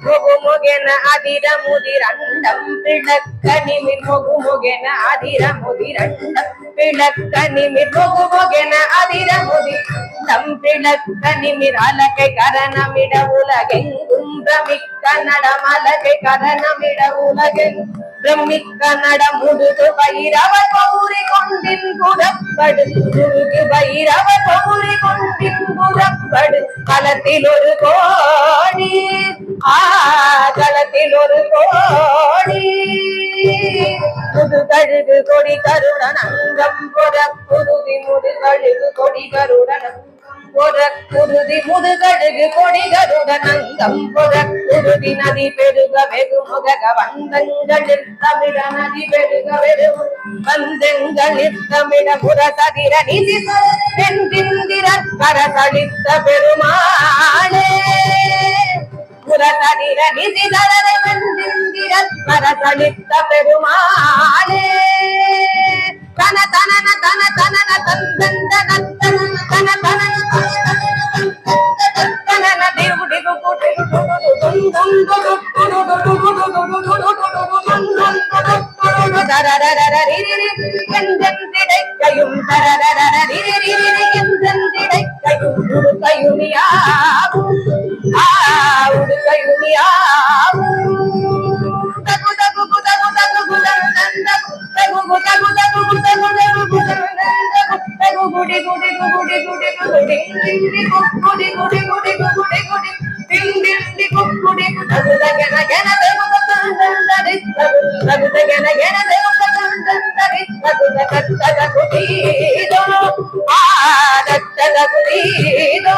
முகுமுகென அதிர முதிரண்டம் பிளக்க நிமிர் முகுமுகென அதிர முதிரண்டம் பிளக்க நிமிர் முகுமுகென அதிர முதிரண்டம் பிளக்க நிமிர் அலகை கரணமிட உலகெங்கும் பிரமிக்க நடமலகை கரணமிட உலகெங்கும் பிரமிக்க நடமுடுகு வைரவ கௌரி கொண்டின் புறப்படு முருகு வைரவ கௌரி கொண்டின் புறப்படு களத்தில் ஒரு கோடி களத்தில் ஒரு கோடி முதுகழுகு கொடி கருடன் அங்கம் புறப்புருதி முதுகழுகு கொடி கருடன் புறக்குருதி முதுகழுகு கொடி கருடன் அங்கம் புறக்குருதி நதி பெருக வெகு முக வந்தங்களில் தமிழ நதி பெருக வெகு வந்தங்களில் தமிழ புறசதிர நிதி வெந்திந்திர கரசளித்த பெருமாளே புறசதிர நிதி தரர வெந்திந்திர கரசளித்த பெருமாளே தன தனன தன தனன தந்தந்தன தன தனன கிடைக்கையும் கிடைக்கையும் உடுக்கையுமியாவும் தகு தகு தகு தகு குடி குடி குடி குடி குடி குடி குடி குடி குடி குடி திண்டி குடி தகுதகன கன தேவதந்தரி தகுதகன கன தேவதந்தரி தகுதகத்தக குடிதோ ஆதத்தக குடிதோ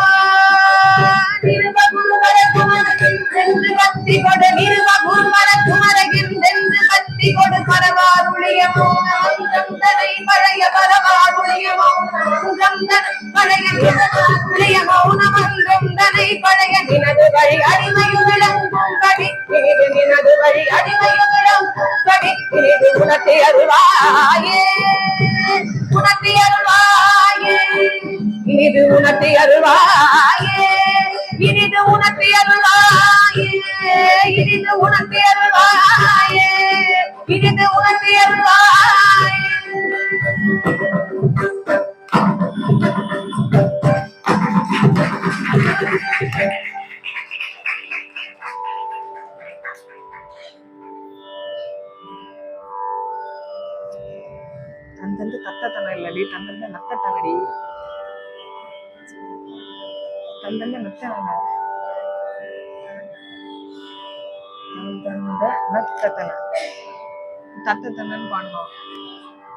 நிருப குருவர குமரகின்று பத்தி கொடு நிருப குருவர குமரகின்று பத்தி கொடு பரவாருளிய மௌனம் தனை பழைய பரவாருளிய மௌனம் பழைய மௌனமன்றும் தனை பழைய நினது வழி அடிமையும் விளங்கும்படி இனிது நினது வழி அடிமையும் விளங்கும்படி இனிது உனத்தை அருள்வாயே உனத்தை அருள்வாயே இனிது உனத்தை அருள்வாயே இனிது உனத்தை அருள்வாயே இனிது உனத்தை அருள்வாயே இனிது உனத்தை அருள்வாயே தந்தந்து தத்தத்தனம் இல்லடி தந்தந்த நத்தத்தனடி தந்தந்த நத்தன தந்தந்த நத்தத்தன தத்தத்தனன்னு பாடணும்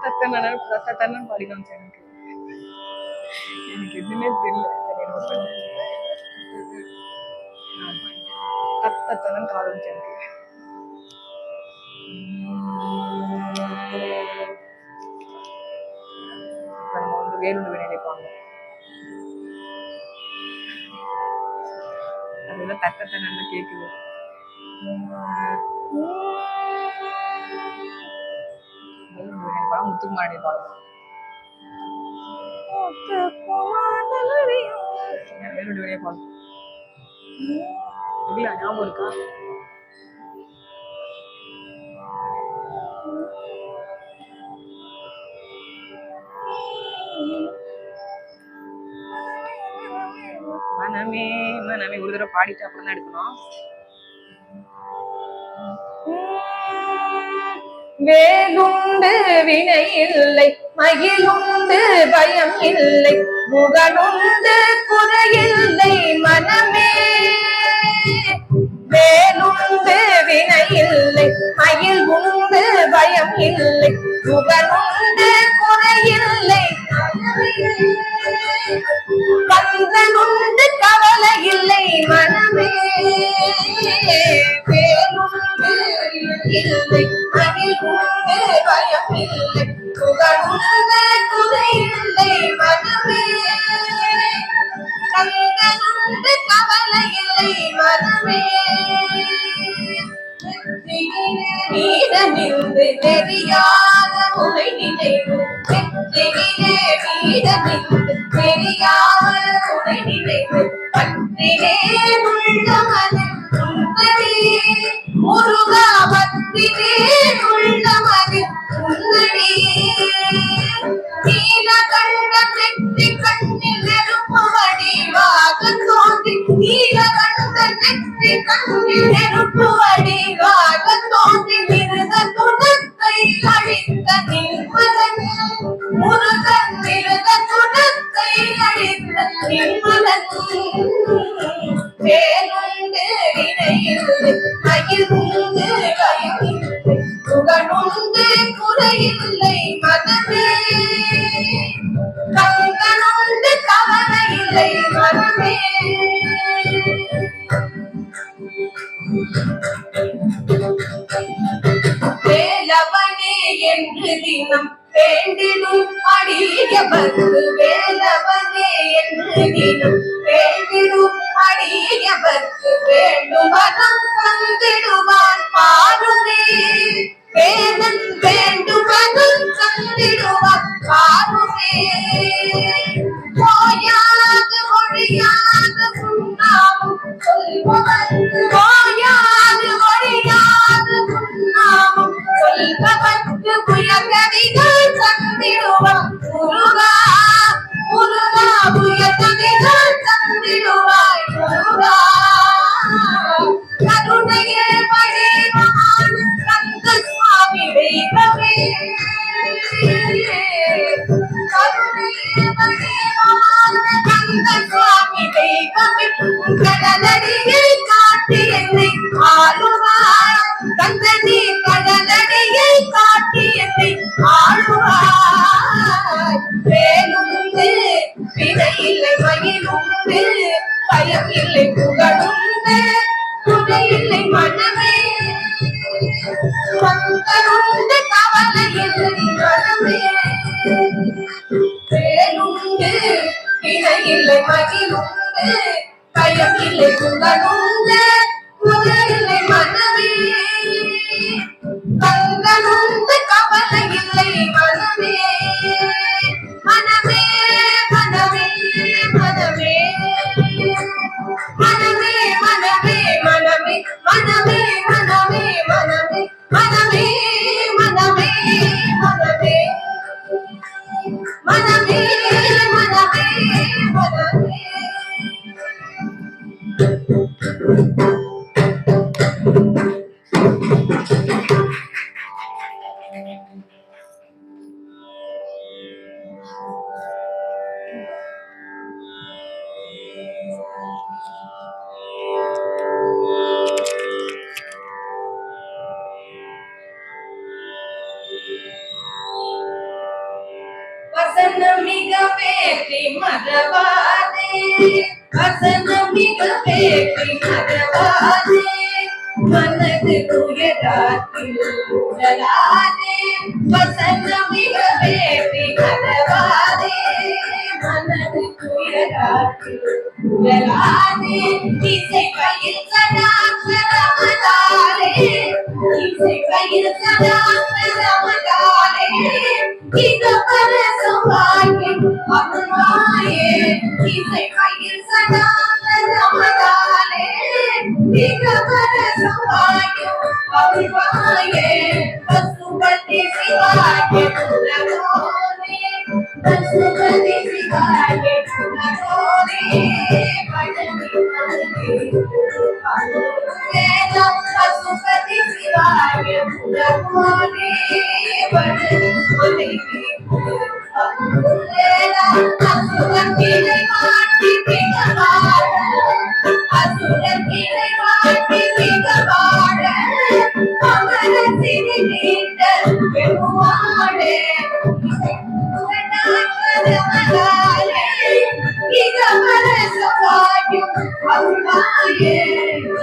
தத்தத்தனன்னு பாடினோம் எனக்கு எதுவுமே தெரியல தத்தத்தனன்னு காலம் எனக்கு இப்ப நம்ம வந்து வேலுண்டு நினைப்பாங்க அதுதான் தக்கத்தனன்னு கேக்குது முத்துக்குமாரி பாடம் வேலுண்டு வெளியே பாடம் எப்படியா ஞாபகம் இருக்கா மனமே மனமே ஒரு தடவை பாடிட்டு அப்புறம் தான் எடுக்கணும். வேலுண்டு வினை இல்லை மகிழுண்டு பயம் இல்லை முகனுண்டு குறையில்லை மனமே வேலுண்டு வினை இல்லை மகிழ் உண்டு பயம் இல்லை முகனுண்டு குறையில்லை கந்தனுண்டு கவலை இல்லை மனமே வேலுண்டு இல்லை மகிழ் உண்டு பயம் இல்லை முகனுண்டு குறையில்லை மனமே கந்தனுண்டு கவலை இல்லை மனமே நீ நினைவு நெற்றினிலே வீடமிட்டு தெரியாமல் உனை நினைவு பற்றினே உள்ளமது உன்னடி முருகா பற்றினே உள்ளமது உன்னடி நீலகண்டம் நெற்றி கண்ணில் நெருப்பு வடிவாக தோன்றி நீலகண்டம் நெற்றி கண்ணில் நெருப்பு வடிவாக தோன்றி மிருக துணத்தை அழித்த நின்மகன் முருகன் மிருக துணத்தை அழித்த நின்மகன் வேலுண்டு இணையில்லை மகிழ்ந்து பயமில்லை புகழுண்டு குறையில்லை மதமே கண்களுண்டு கவலை இல்லை மனமே வேலவனே என்று தினம் வேண்டிடும் அடியவர்க்கு வேலவனே என்று தினம் வேண்டிடும் அடியவர்க்கு வேண்டும் வரம் தந்திடுவான் பாருமே வேதன் வேண்டும் வரம் தந்திடுவான் பாருமே போயாது ஒழியாது உண்ணாமும் சொல்பவன் போயாது ஒழியாது உண்ணாமும் சொல்பவர்க்கு புயகதிகள் தந்திடுவான் முருகா முருகா புயகதிகள் தந்திடுவாய் முருகா கருணையே வடிவான் கந்த சுவாமி தெய்வமே கருணையே வடிவான் கந்த சுவாமி தெய்வமே கடலடியை காட்டி என்னை ஆளுவாய் கந்தனி கடலடியை காட்டி என்னை ஆளுவாய் வேலுண்டு வினையில்லை மயிலுண்டு பயம் இல்லை புகழுண்டு துணையில்லை மனமே பக்தருண்டு கவலை இல்லை மனமே வேலுண்டு வினையில்லை மகிழுண்டு பயம் இல்லை புகழுண்டு துணையில்லை மனமே கண்களுண்டு கவலை இல்லை மனமே மனமே மனமே மனமே மனமே மனமே மனமே மனமே மனமே மனமே மனமே மனமே மனமே மனமே மனமே மனமே வசனம் மிக பேற்றி மறவாதே வசனம் மிக பேற்றி மறவாதே மனது துயராத்தில் உடலாதே வசனம் மிக பேற்றி மறவாதே மனது துயராத்தில் உடலாதே இசை பயில் சதாசரமதாலே இசை பயில் சதாசரமதாலே இத பரசுவாயின் அருள்வாயே இசை பயில் சதாசரமதாலே இத பரசுவாயின் அருள்வாயே பசுபதி சிவாயே புலகோனே பசுபதி சிவாயே புலகோனே பழனி பசுபதி சிவாய புலகோனே பழனி அசுரத்தினை மாட்டி திகவாழ அசுரத்தினை மாட்டி திகவாழ அமர சிறி நீண்ட பெருமாளே இகபரசவாயும் அருளாயே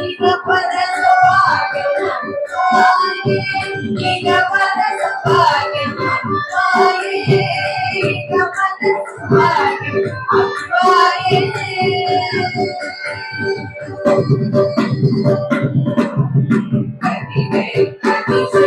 இகபரசவாயும் அருளாயே இகபரசவாயும் அருளாயே இகபரசவாயும் அருளாயே கதிவே கதிசே